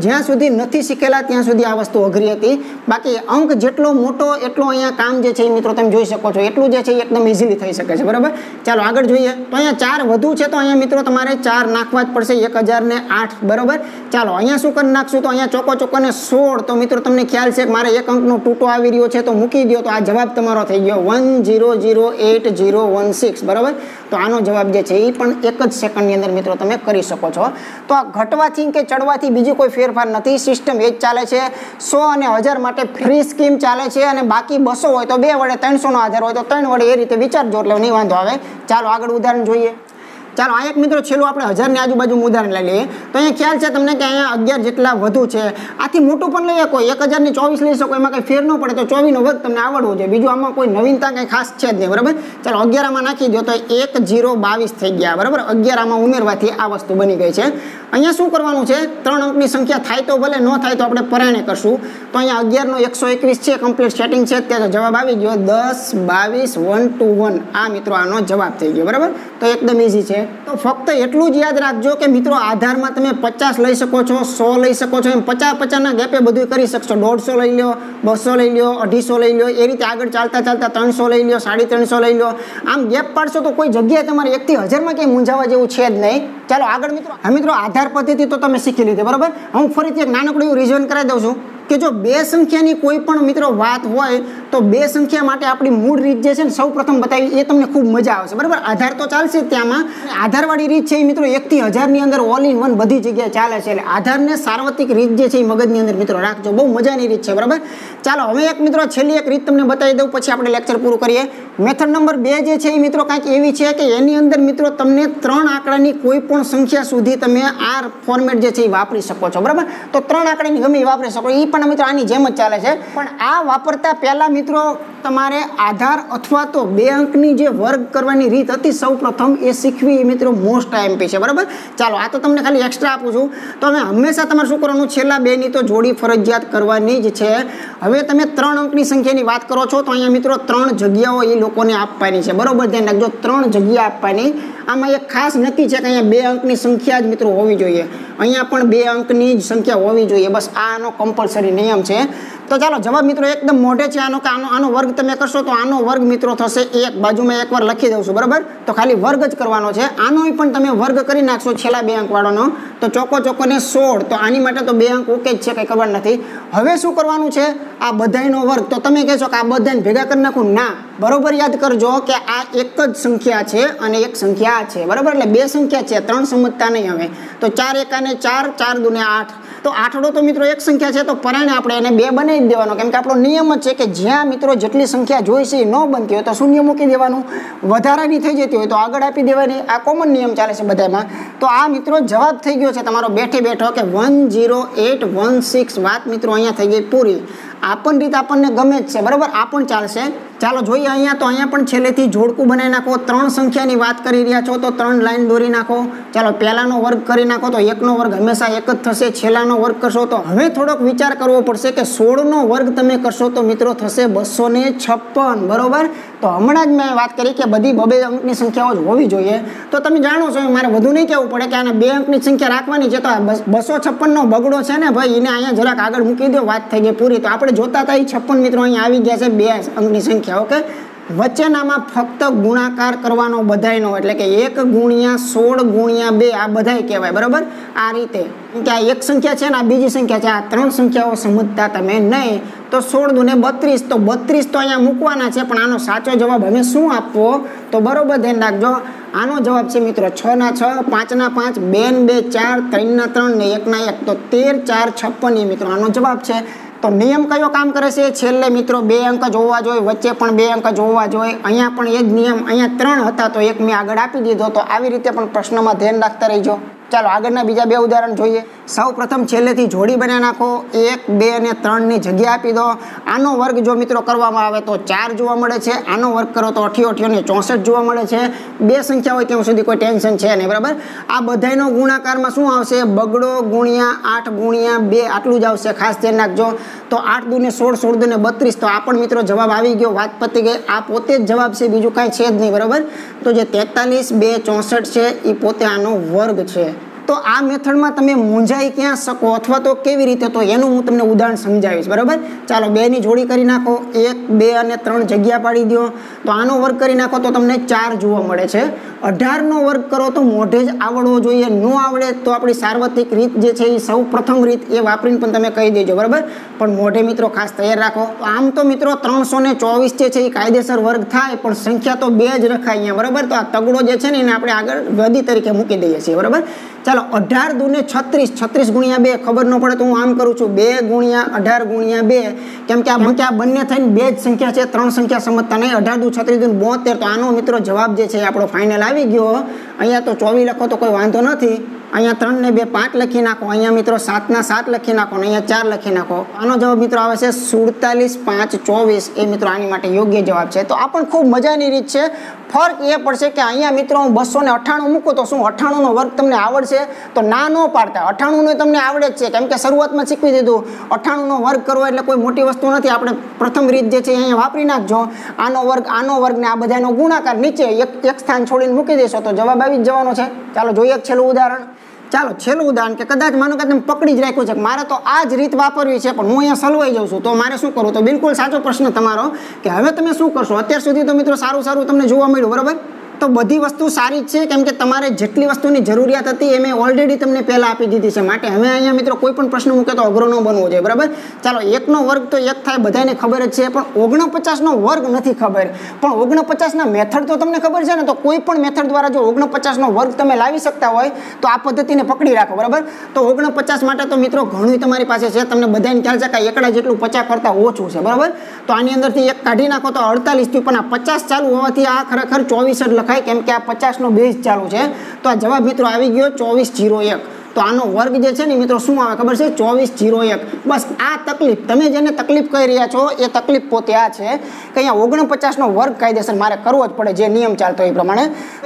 જ્યાં સુધી નથી શીખેલા ત્યાં સુધી આ વસ્તુ અઘરી હતી. બાકી અંક જેટલો મોટો એટલો અહીંયા કામ જે છે એ મિત્રો તમે જોઈ શકો છો. એટલું જે છે એ એકદમ ઇઝીલી થઈ શકે છે, બરાબર. ચાલો આગળ જોઈએ. તો અહીંયા 4 વધુ છે, તો અહીંયા મિત્રો તમારે 4 નાખવા જ પડશે. 1008, બરાબર. ચાલો અહીંયા શું કરી નાખશું, તો અહીંયા ચોકો ને 16. તો મિત્રો તમને ખ્યાલ છે કે મારે 1 અંકનો તૂટો આવી રહ્યો છે, તો મૂકી દો. તો આ જવાબ તમારો થઈ ગયો 100816, બરાબર. તો આનો જવાબ જે છે એ પણ 1 જ સેકન્ડની અંદર મિત્રો તમે કરી શકો છો. તો આ ઘટવાથી કે ચડવાથી બીજી કોઈ ફેરફાર નથી. સિસ્ટમ એ જ ચાલે છે. 100 અને 1000 માટે ફ્રી સ્કીમ ચાલે છે, અને બાકી 200 હોય તો 2 વડે, 300 નો આધાર હોય તો 3 વડે, એ રીતે વિચારજો એટલે નહીં વાંધો આવે. ચાલો આગળ ઉદાહરણ જોઈએ. ચાલો આ એક મિત્રો છેલ્લું આપણે 1000 ની આજુબાજુ ઉદાહરણ લઈ લઈએ. તો અહીંયા ખ્યાલ છે તમને કે અહીંયા 11 જેટલા વધુ છે. આથી મોટું પણ લઈએ, કોઈ 1000 ની 24 લઈ શકો, એમાં કંઈ ફેર ન પડે. તો 24 નો વર્ગ તમને આવડવો જોઈએ. બીજું આમાં કોઈ નવીનતા કંઈ ખાસ છે જ નહીં, બરાબર. ચાલો 11 આમાં નાખી દો તો 1022 થઈ ગયા, બરાબર. 11 આમાં ઉમેરવાથી આ વસ્તુ બની ગઈ છે. અહીંયા શું કરવાનું છે, 3 અંકની સંખ્યા થાય તો ભલે, ન થાય તો આપણે પરાણે કરશું. તો અહીંયા 11 નો 121 છે, કમ્પ્લીટ સેટિંગ છે. ત્યાં જવાબ આવી ગયો 10 22 1 to 1. આ મિત્રો આનો જવાબ થઈ ગયો, બરાબર. તો તો એકદમ ઈઝી છે. તો ફક્ત એટલું જ યાદ રાખજો કે મિત્રો આધારમાં તમે 50 લઈ શકો છો, 100 લઈ શકો છો, એમ 50-50 ના ગેપે બધું કરી શકશો. 150 લઈ લો, 200 લઈ લો, 250 લઈ લો, એ રીતે આગળ ચાલતા 300 લઈ લો, 350 લઈ લો. આમ ગેપ પાડશો તો કોઈ જગ્યાએ તમારે 1 થી 1000માં ક્યાંય મૂંઝાવા જેવું છે જ નહીં. ચાલો આગળ મિત્રો. હા મિત્રો, આધાર પદ્ધતિ તો તમે શીખી લીધી, બરાબર. હું ફરીથી એક નાનકડું એવું રિવિઝન કરાવી દઉં છું કે જો બે સંખ્યાની કોઈ પણ મિત્રો વાત હોય તો બે સંખ્યા માટે આપણી મૂળ રીત જે છે ને સૌ પ્રથમ બતાવી, એ તમને ખૂબ મજા આવશે, બરાબર. આધાર તો ચાલશે જ ત્યાંમાં. આધારવાળી રીત છે એ મિત્રો 1 થી 1000 ની અંદર ઓલ ઇન વન બધી જગ્યાએ ચાલે છે. એટલે આધારને સાર્વત્રિક રીત જે છે એ મગજની અંદર મિત્રો રાખજો. બહુ મજાની રીત છે, બરાબર. ચાલો હવે એક મિત્રો છેલ્લી એક રીત તમને બતાવી દઉં, પછી આપણે લેક્ચર પૂરું કરીએ. મેથડ નંબર 2 જે છે એ મિત્રો કાંઈક એવી છે કે એની અંદર મિત્રો તમને 3 આંકડાની કોઈ પણ સંખ્યા સુધી તમે આ ફોર્મેટ જે છે એ વાપરી શકો છો, બરાબર. તો 3 આંકડાની ગમે એ વાપરી શકો. એ પણ મિત્રો આની જેમ જ ચાલે છે. પણ આ વાપરતા પહેલા મિત્રો તમારે આધાર અથવા તો 2 અંકની જે વર્ગ કરવાની રીત હતી સૌ પ્રથમ એ શીખવી મિત્રો મોસ્ટ આઈએમપી છે, બરાબર. ચાલો આ તો તમને ખાલી એક્સ્ટ્રા આપું છું. તો હવે હંમેશા તમારે શું કરવાનું, છેલ્લા 2 ની તો જોડી ફરજિયાત કરવાની જ છે. હવે તમે 3 અંકની સંખ્યાની વાત કરો છો તો અહીંયા મિત્રો 3 જગ્યાઓ એ લોકોને આપવાની છે, બરોબર. ધ્યાન રાખજો, 3 જગ્યા આપવાની. આમાં એક ખાસ નક્કી છે કે અહીંયા 2 અંકની સંખ્યા જ મિત્રો હોવી જોઈએ. અહીંયા પણ 2 અંકની જ સંખ્યા હોવી જોઈએ, બસ આનો કમ્પલસરી નિયમ છે. તો ચાલો જવાબ મિત્રો એકદમ મોઢે છે આનો, કે આનો વર્ગ તમે કરશો તો આનો વર્ગ મિત્રો થશે 1. બાજુમાં એકવાર લખી દઉં છું, બરાબર. તો ખાલી વર્ગ જ કરવાનો છે. આનો પણ તમે વર્ગ કરી નાખશો છેલ્લા 2 અંક વાળાનો તો ચોકો ને 16. તો આની માટે તો 2 અંક ઓકે જ છે, કંઈ કરવાનું નથી. હવે શું કરવાનું છે, આ બધાયનો વર્ગ. તો તમે કહેશો કે આ બધાને ભેગા કરી નાખું, ના, બરોબર યાદ કરજો કે આ એક જ સંખ્યા છે અને એક સંખ્યા છે, બરાબર. એટલે 2 સંખ્યા છે, 3 સમજતા નહીં. હવે તો 4 એકાને 4, 4 દુને 8. તો આઠડો તો મિત્રો એક સંખ્યા છે, તો પરાણે આપણે એને 2 બનાવી જ દેવાનો, કેમ કે આપણો નિયમ જ છે કે જ્યાં મિત્રો જેટલી સંખ્યા જોઈશે એ ન બનતી હોય તો શૂન્ય મૂકી દેવાનું, વધારાની થઈ જતી હોય તો આગળ આપી દેવાની. આ કોમન નિયમ ચાલે છે બધામાં. તો આ મિત્રો જવાબ થઈ ગયો છે તમારો બેઠે બેઠો કે 10816. વાત મિત્રો અહીંયા થઈ ગઈ પૂરી. આ પણ રીત આપણને ગમે જ છે, બરાબર. આ પણ ચાલશે. ચાલો જોઈએ અહીંયા. તો અહીંયા પણ છેલ્લેથી જોડકું બનાવી નાખો. 3 સંખ્યાની વાત કરી રહ્યા છો તો 3 લાઈન દોરી નાખો. ચાલો પહેલાનો વર્ગ કરી નાખો તો 1નો વર્ગ હંમેશા 1 જ થશે. છેલ્લાનો વર્ગ કરશો તો હવે થોડોક વિચાર કરવો પડશે કે 16નો વર્ગ તમે કરશો તો મિત્રો થશે 256, બરોબર. તો હમણાં જ મેં વાત કરી કે બધી 2 અંકની સંખ્યાઓ જ હોવી જોઈએ. તો તમે જાણો છો, મારે વધુ નહીં કહેવું પડે કે આને 2 અંકની સંખ્યા રાખવાની છે. તો 256નો બગડો છે ને ભાઈ, એને અહીંયા જરાક આગળ મૂકી દો, વાત થઈ ગઈ પૂરી. તો આપણે જોતા હતા એ 56 મિત્રો અહીંયા આવી ગયા છે 2 અંકની સંખ્યા, ઓકે. વચ્ચેનામાં ફક્ત ગુણાકાર કરવાનો બધાયનો, એટલે કે 1 ગુણ્યા 16 ગુણ્યા 2 આ બધાય કહેવાય, બરાબર. આ રીતે કે આ એક સંખ્યા છે ને આ બીજી સંખ્યા છે, આ 3 સંખ્યાઓ સમજતા તમે નહીં. તો 16 દુને 32. તો 32 તો અહીંયા મૂકવાના છે, પણ આનો સાચો જવાબ હવે શું આપવો, તો બરોબર ધ્યાન રાખજો. આનો જવાબ છે મિત્રો 6 ના 6, 5 ના 5, 2 ને 2 4, 3 ના 3 ને 1 ના 1. તો 13, 4, 56 એ મિત્રો આનો જવાબ છે. તો નિયમ કયો કામ કરે છે, છેલ્લે મિત્રો 2 અંક જ હોવા જોઈએ, વચ્ચે પણ 2 અંક જ હોવા જોઈએ. અહીંયા પણ એ જ નિયમ, અહીંયા 3 હતા તો 1 મેં આગળ આપી દીધો. તો આવી રીતે પણ પ્રશ્નમાં ધ્યાન રાખતા રહીજો. ચાલો આગળના બીજા 2 ઉદાહરણ જોઈએ. સૌ પ્રથમ છેલ્લેથી જોડી બનાવી નાખો. 1, 2 અને 3 ની જગ્યા આપી દો. આનો વર્ગ જો મિત્રો કરવામાં આવે તો 4 જોવા મળે છે. આનો વર્ગ કરો તો 88 ને 64 જોવા મળે છે. 2 સંખ્યા હોય ત્યાં સુધી કોઈ ટેન્શન છે નહીં, બરાબર. આ બધાયનો ગુણાકારમાં શું આવશે, બગડો ગુણ્યા 8 ગુણ્યા 2 આટલું જ આવશે, ખાસ ધ્યાન રાખજો. તો 8 દુને 16, 16 દુને 32. તો આ પણ મિત્રો જવાબ આવી ગયો, વાત પતી ગઈ. આ પોતે જ જવાબ છે, બીજું કાંઈ છે જ નહીં, બરાબર. તો જે 43, 2, 64 છે એ પોતે આનો વર્ગ છે. તો આ મેથડમાં તમે મૂંઝાઈ ક્યાં શકો અથવા તો કેવી રીતે, તો એનું હું તમને ઉદાહરણ સમજાવીશ, બરાબર. ચાલો 2 ની જોડી કરી નાખો. 1, 2 અને 3 જગ્યા પાડી દો. તો આનો વર્ગ કરી નાખો તો તમને 4 જોવા મળે છે. 18નો વર્ગ કરો તો મોઢે જ આવડવો જોઈએ. ન આવડે તો આપણી સાર્વત્રિક રીત જે છે એ સૌ પ્રથમ રીત એ વાપરીને પણ તમે કહી દેજો, બરાબર. પણ મોઢે મિત્રો ખાસ તૈયાર રાખો. આમ તો મિત્રો 324 જે છે એ કાયદેસર વર્ગ થાય, પણ સંખ્યા તો 2 જ રખાય અહીંયા, બરાબર. તો આ તગડો જે છે ને એને આપણે આગળ વધી તરીકે મૂકી દઈએ છીએ, બરાબર. ચાલો 18 દુને 36, 36 ગુણ્યા 2 ખબર ન પડે તો હું આમ કરું છું 2 ગુણ્યા 18 ગુણ્યા 2, કેમ કે આ બંને થઈને 2 જ સંખ્યા છે, 3 સંખ્યા સમજતા નહીં. 18 દુ 36 દુ 72. તો આનો મિત્રો જવાબ જે છે આપણો ફાઇનલ આવી ગયો. અહીંયા તો 24 લખો તો કોઈ વાંધો નથી. અહીંયા 3 ને 2 5 લખી નાખો, અહીંયા મિત્રો 7 ના 7 લખી નાખો, અહીંયા 4 લખી નાખો. આનો જવાબ મિત્રો આવે છે 47 5 24. એ મિત્રો આની માટે યોગ્ય જવાબ છે. તો આ પણ ખૂબ મજાની રીત છે. ફરક એ પડશે કે અહીંયા મિત્રો હું 298 મૂકું તો શું 98 નો વર્ગ તમને આવડશે? તો ના ન પાડતા. 98 નો તમને આવડે જ છે, કેમ કે શરૂઆતમાં શીખવી દીધું. 98 નો વર્ગ કરવો એટલે કોઈ મોટી વસ્તુ નથી. આપણે પ્રથમ રીત જે છે અહીંયા વાપરી નાખજો. આનો વર્ગ ને આ બધાનો ગુણાકાર નીચે એક સ્થાન છોડીને મૂકી દેશો તો જવાબ આવી જ જવાનો છે. ચાલો જોઈએ છેલ્લું ઉદાહરણ. ચાલો છેલ્લું ઉદાહરણ કે કદાચ માનો કે તમે પકડી જ રાખ્યું છે કે મારે તો આ જ રીત વાપરવી છે પણ હું અહીંયા સલવાઈ જાઉં છું, તો મારે શું કરવું? તો બિલકુલ સાચો પ્રશ્ન તમારો કે હવે તમે શું કરશો. અત્યાર સુધી તો મિત્રો સારું તમને જોવા મળ્યું, બરાબર? તો બધી વસ્તુ સારી જ છે, કેમ કે તમારે જેટલી વસ્તુની જરૂરિયાત હતી એ મેં ઓલરેડી તમને પહેલાં આપી દીધી છે. માટે હવે અહીંયા મિત્રો કોઈ પણ પ્રશ્ન મૂકે તો અઘરો ન બનવો જોઈએ, બરાબર? ચાલો 1 નો વર્ગ તો 1 થાય, બધાને ખબર જ છે, પણ 49 નો વર્ગ નથી ખબર. પણ 49 ના મેથડ તો તમને ખબર છે ને? તો કોઈ પણ મેથડ દ્વારા જો 49 નો વર્ગ તમે લાવી શકતા હોય તો આ પદ્ધતિને પકડી રાખો, બરાબર? તો 49 માટે તો મિત્રો ઘણું તમારી પાસે છે. તમને બધાને ખ્યાલ છે કે એકડા જેટલું 50 કરતાં ઓછું છે, બરાબર? તો આની અંદરથી 1 કાઢી નાખો તો 48 થયું, પણ આ 50 ચાલુ હોવાથી આ ખરેખર 24 જ લખાય, કેમ કે આ 50 નો બેઝ ચાલુ છે. તો આ જવાબ મિત્રો આવી ગયો 2401. તો આનો વર્ગ જે છે ને મિત્રો શું આવે ખબર છે? 2401. બસ આ તકલીફ, તમે જેને તકલીફ કહી રહ્યા છો એ તકલીફ પોતે આ છે કે અહીંયા 49 નો વર્ગ કાયદેસર મારે કરવો જ પડે, જે નિયમ ચાલતો એ પ્રમાણે.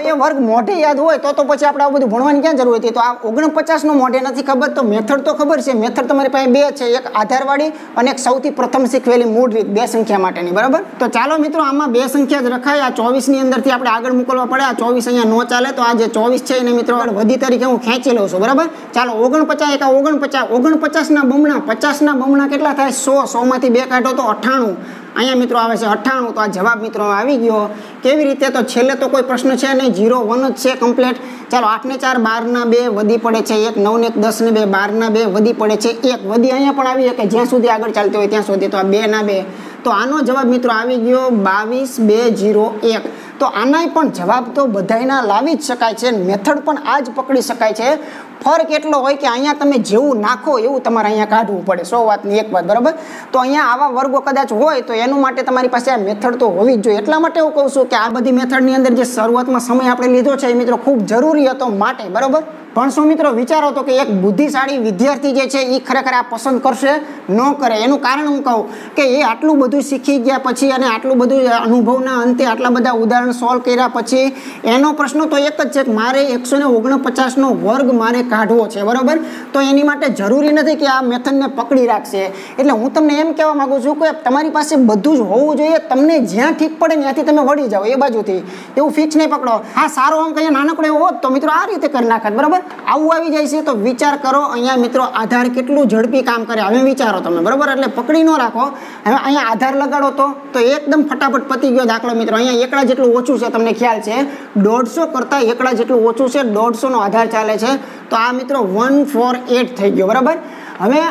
એ વર્ગ મોઢે યાદ હોય તો પછી આપણે આ બધું ભણવાની ક્યાં જરૂર હતી? તો આ 49 નો મોઢે નથી ખબર, તો મેથડ તો ખબર છે. મેથડ તમારી પાસે બે છે, એક આધારવાળી અને એક સૌથી પ્રથમ શીખવેલી મૂળ રીત, બે સંખ્યા માટેની, બરાબર? તો ચાલો મિત્રો આમાં બે સંખ્યા જ રખાય. આ 24 ની અંદરથી આપણે આગળ મોકલવા પડે. આ 24 અહીંયા નો ચાલે, તો આ જે 24 છે એને મિત્રો વધી તરીકે હું ખેંચી લઉં છું, બરાબર? ચાલો 49 ના બમણા, 50 ના બમણા કેટલા થાય? 100. 100 માંથી 2 કાઢો તો 98. અહીંયા મિત્રો આવે છે 98. તો આ જવાબ મિત્રો આવી ગયો. કેવી રીતે? તો છેલ્લે તો કોઈ પ્રશ્ન છે નહીં, 0 1 જ છે કમ્પ્લીટ. ચાલો 8 ને 4 12 ના 2 વધી પડે છે 1, 9 ને 1 10 ને 2 12 ના 2 વધી પડે છે 1. વધી અહીંયા પણ આવી કે જ્યાં સુધી આગળ ચાલતી હોય ત્યાં સુધી. તો આ 2 ના 2. તો આનો જવાબ મિત્રો આવી ગયો 22,201. તો આનાય પણ જવાબ તો બધાયના લાવી જ શકાય છે, મેથડ પણ આ જ પકડી શકાય છે. ફરક એટલો હોય કે અહીંયા તમે જેવું નાખો એવું તમારે અહીંયા કાઢવું પડે. 100 વાતની એક વાત, બરાબર? તો અહીંયા આવા વર્ગો કદાચ હોય તો એનું માટે તમારી પાસે આ મેથડ તો હોવી જ જોઈએ. એટલા માટે હું કહું છું કે આ બધી મેથડની અંદર જે શરૂઆતમાં સમય આપણે લીધો છે એ મિત્રો ખૂબ જરૂરી હતો માટે, બરાબર? પણ શું મિત્રો વિચારો તો કે એક બુદ્ધિશાળી વિદ્યાર્થી જે છે એ ખરેખર આ પસંદ કરશે? ન કરે. એનું કારણ હું કહું કે એ આટલું બધું શીખી ગયા પછી અને આટલું બધું અનુભવના અંતે આટલા બધા ઉદાહરણ સોલ્વ કર્યા પછી એનો પ્રશ્ન તો એક જ છે કે મારે 149 નો વર્ગ મારે કાઢવો છે, બરાબર? તો એની માટે જરૂરી નથી કે આ મેથડને પકડી રાખશે. એટલે હું તમને એમ કહેવા માંગુ છું કે તમારી પાસે બધું જ હોવું જોઈએ. તમને જ્યાં ઠીક પડે ત્યાંથી તમે વળી જાઓ એ બાજુથી, એવું ફિક્સ નહીં પકડો. હા સારો અંક અહીંયા નાનકડો એવો હોત તો મિત્રો આ રીતે કરી નાખત, બરાબર? આવું આવી જાય છે તો વિચાર કરો અહીંયા મિત્રો આધાર કેટલું ઝડપી કામ કરે. હવે વિચારો તમે, બરાબર? એટલે પકડી ન રાખો. હવે અહીંયા આધાર લગાડો તો એકદમ ફટાફટ પતી ગયો દાખલો મિત્રો. અહીંયા એકડા જેટલું ઓછું છે, તમને ખ્યાલ છે 150 કરતાં એકડા જેટલું ઓછું છે, 150 નો આધાર ચાલે છે. તો આ મિત્રો 148 થઈ ગયો, બરાબર? હવે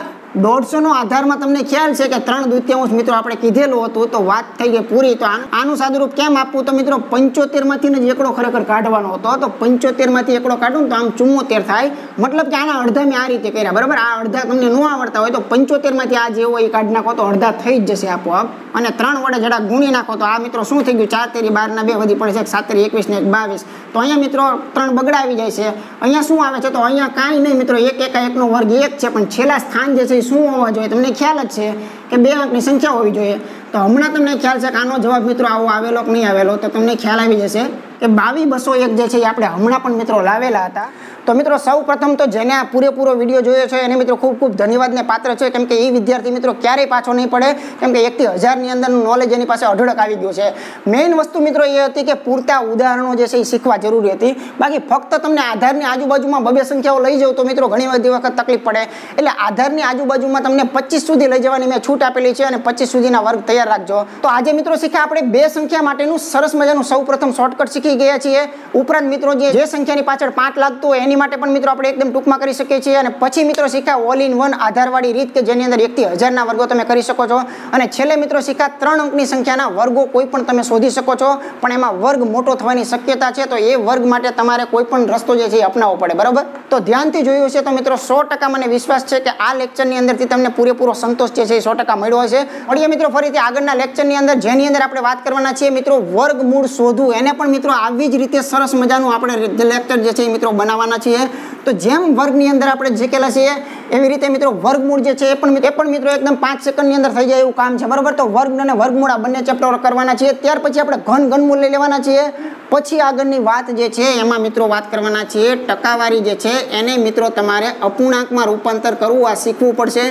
150 નો આધારમાં તમને ખ્યાલ છે કે 3/2 મિત્રો આપણે કીધેલું હતું, તો વાત થઈ ગઈ પૂરી. તો આનું સાદુરૂપ કેમ આપવું? તો મિત્રો 75 માંથી જ એકડો ખરેખર કાઢવાનો હતો. તો 75 માંથી એકડો કાઢું તો આમ 74 થાય. મતલબ કે આના અડધા મેં આ રીતે કર્યા, બરાબર? આ અડધા તમને ન આવડતા હોય તો 75 માંથી આ જે હોય એ કાઢી નાખો તો અડધા થઈ જ જશે આપોઆપ. અને 3 વડે જરા ગુણી નાખો તો આ મિત્રો શું થઈ ગયું? 4 તેરી 12 ના 2 વધી પડે છે, 7 તેરી 21 ને 1 22. તો અહીંયા મિત્રો 3 બગડા આવી જાય છે. અહીંયા શું આવે છે? તો અહીંયા કાંઈ નહીં મિત્રો, 1 1 નો વર્ગ 1 છે, પણ છેલ્લા સ્થાન જે છે શું હોવા જોઈએ? તમને ખ્યાલ જ છે કે 2 અંકની સંખ્યા હોવી જોઈએ. તો હમણાં તમને ખ્યાલ છે કે આનો જવાબ મિત્રો આવો આવેલો કે નહીં આવેલો? તો તમને ખ્યાલ આવી જશે કે 22,201 જે છે એ આપણે હમણાં પણ મિત્રો લાવેલા હતા. તો મિત્રો સૌ પ્રથમ તો જેને આ પૂરેપૂરો વિડીયો જોયો છે એને મિત્રો ખૂબ ખૂબ ધન્યવાદને પાત્ર છે, કેમ કે એ વિદ્યાર્થી મિત્રો ક્યારેય પાછો નહીં પડે, કેમ કે 1 થી 1000 ની અંદરનું નોલેજ એની પાસે અઢળક આવી ગયું છે. મેઇન વસ્તુ મિત્રો એ હતી કે પૂરતા ઉદાહરણો જે છે એ શીખવા જરૂરી હતી. બાકી ફક્ત તમને આધારની આજુબાજુમાં 2 સંખ્યાઓ લઈ જાવ તો મિત્રો ઘણી બધી વખત તકલીફ પડે. એટલે આધારની આજુબાજુમાં તમને 25 સુધી લઈ જવાની મેં છૂટ આપેલી છે અને 25 સુધીના વર્ગ તૈયાર રાખજો. તો આજે મિત્રો શીખ્યા આપણે 2 સંખ્યા માટેનું સરસ મજાનું સૌ પ્રથમ શોર્ટકટ શીખી ગયા છીએ. ઉપરાંત મિત્રો જે સંખ્યાની પાછળ 5 લાગતું હોય એની માટે પણ મિત્રો આપણે એકદમ ટૂંકમાં કરી શકીએ છીએ. અને પછી મિત્રો શીખ્યા ઓલ ઇન વન આધારવાળી રીત કે જેની અંદર 1 થી 1000 ના વર્ગો તમે કરી શકો છો. અને છેલ્લે મિત્રો શીખ્યા 3 અંકની સંખ્યાના વર્ગો કોઈ પણ તમે શોધી શકો છો, પણ એમાં વર્ગ મોટો થવાની શક્યતા છે. તો એ વર્ગ માટે તમારે કોઈ પણ રસ્તો જે છે એ અપનાવવો પડે, બરાબર? તો ધ્યાનથી જોયું છે તો મિત્રો 100% મને વિશ્વાસ છે કે આ લેક્ચરની અંદરથી તમને પૂરેપૂરો સંતોષ જે છે એ 100% મળ્યો હશે. મળીએ મિત્રો ફરીથી આગળના લેક્ચરની અંદર, જેની અંદર આપણે વાત કરવાના છીએ મિત્રો વર્ગમૂળ શોધવું. એને પણ મિત્રો આવી જ રીતે સરસ મજાનું આપણે લેક્ચર જે છે એ મિત્રો બનાવવાના છીએ. છીએ તો જેમ વર્ગની અંદર આપણે શીખેલા છીએ એવી રીતે મિત્રો વર્ગમૂળ જે છે એ પણ મિત્રો એકદમ 5 સેકન્ડની અંદર થઈ જાય એવું કામ છે, બરાબર. તો વર્ગ અને વર્ગમૂળ આ બંને ચેપ્ટર કરવાના છીએ. ત્યાર પછી આપણે ઘનમૂળ લઈ લેવાના છીએ. પછી આગળની વાત જે છે એમાં મિત્રો વાત કરવાના છીએ ટકાવારી જે છે એને મિત્રો તમારે અપૂર્ણાંકમાં રૂપાંતર કરવું, આ શીખવું પડશે.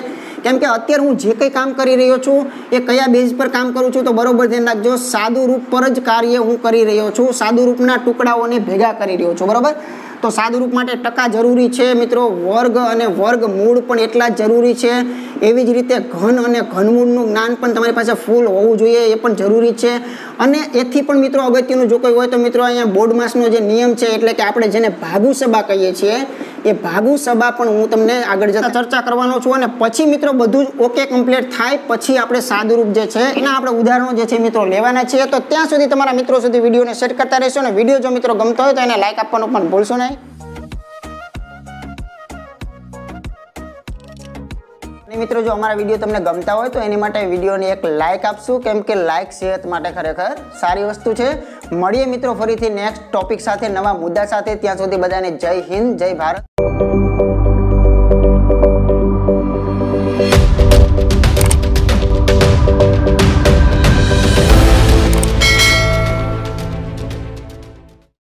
કેમ કે અત્યારે હું જે કંઈ કામ કરી રહ્યો છું એ કયા બેઝ પર કામ કરું છું તો બરોબર ધ્યાન રાખજો, સાદું રૂપ પર જ કાર્ય હું કરી રહ્યો છું, સાદું રૂપના ટુકડાઓને ભેગા કરી રહ્યો છું, બરોબર. તો સાદું રૂપ માટે ટકા જરૂરી છે મિત્રો, વર્ગ અને વર્ગમૂળ પણ એટલા જ જરૂરી છે. એવી જ રીતે ઘન અને ઘનમૂળનું જ્ઞાન પણ તમારી પાસે ફૂલ હોવું જોઈએ, એ પણ જરૂરી છે. અને એથી પણ મિત્રો અગત્યનું જો કોઈ હોય તો મિત્રો અહીંયા બોર્ડમાસનો જે નિયમ છે એટલે કે આપણે જેને ભાગુસભા કહીએ છીએ એ ભાગુસભા પણ હું તમને આગળ જતા ચર્ચા કરવાનો છું. અને પછી મિત્રો બધું જ ઓકે કમ્પ્લીટ થાય પછી આપણે સાદું રૂપ જે છે એના આપણે ઉદાહરણો જે છે મિત્રો લેવાના છીએ. તો ત્યાં સુધી તમારા મિત્રો સુધી વિડીયોને શેર કરતા રહેશો અને વિડીયો જો મિત્રો ગમતો હોય તો એને લાઈક આપવાનું પણ ભૂલશો નહીં. મિત્રો જો અમારા વિડીયો તમને ગમતા હોય તો એની માટે વિડીયોને એક લાઈક આપશું, કેમ કે લાઈક સેહત માટે ખરેખર સારી વસ્તુ છે. મળીએ મિત્રો ફરીથી નેક્સ્ટ ટોપિક સાથે, નવા મુદ્દા સાથે. ત્યાં સુધી બધાને જય હિન્દ, જય ભારત.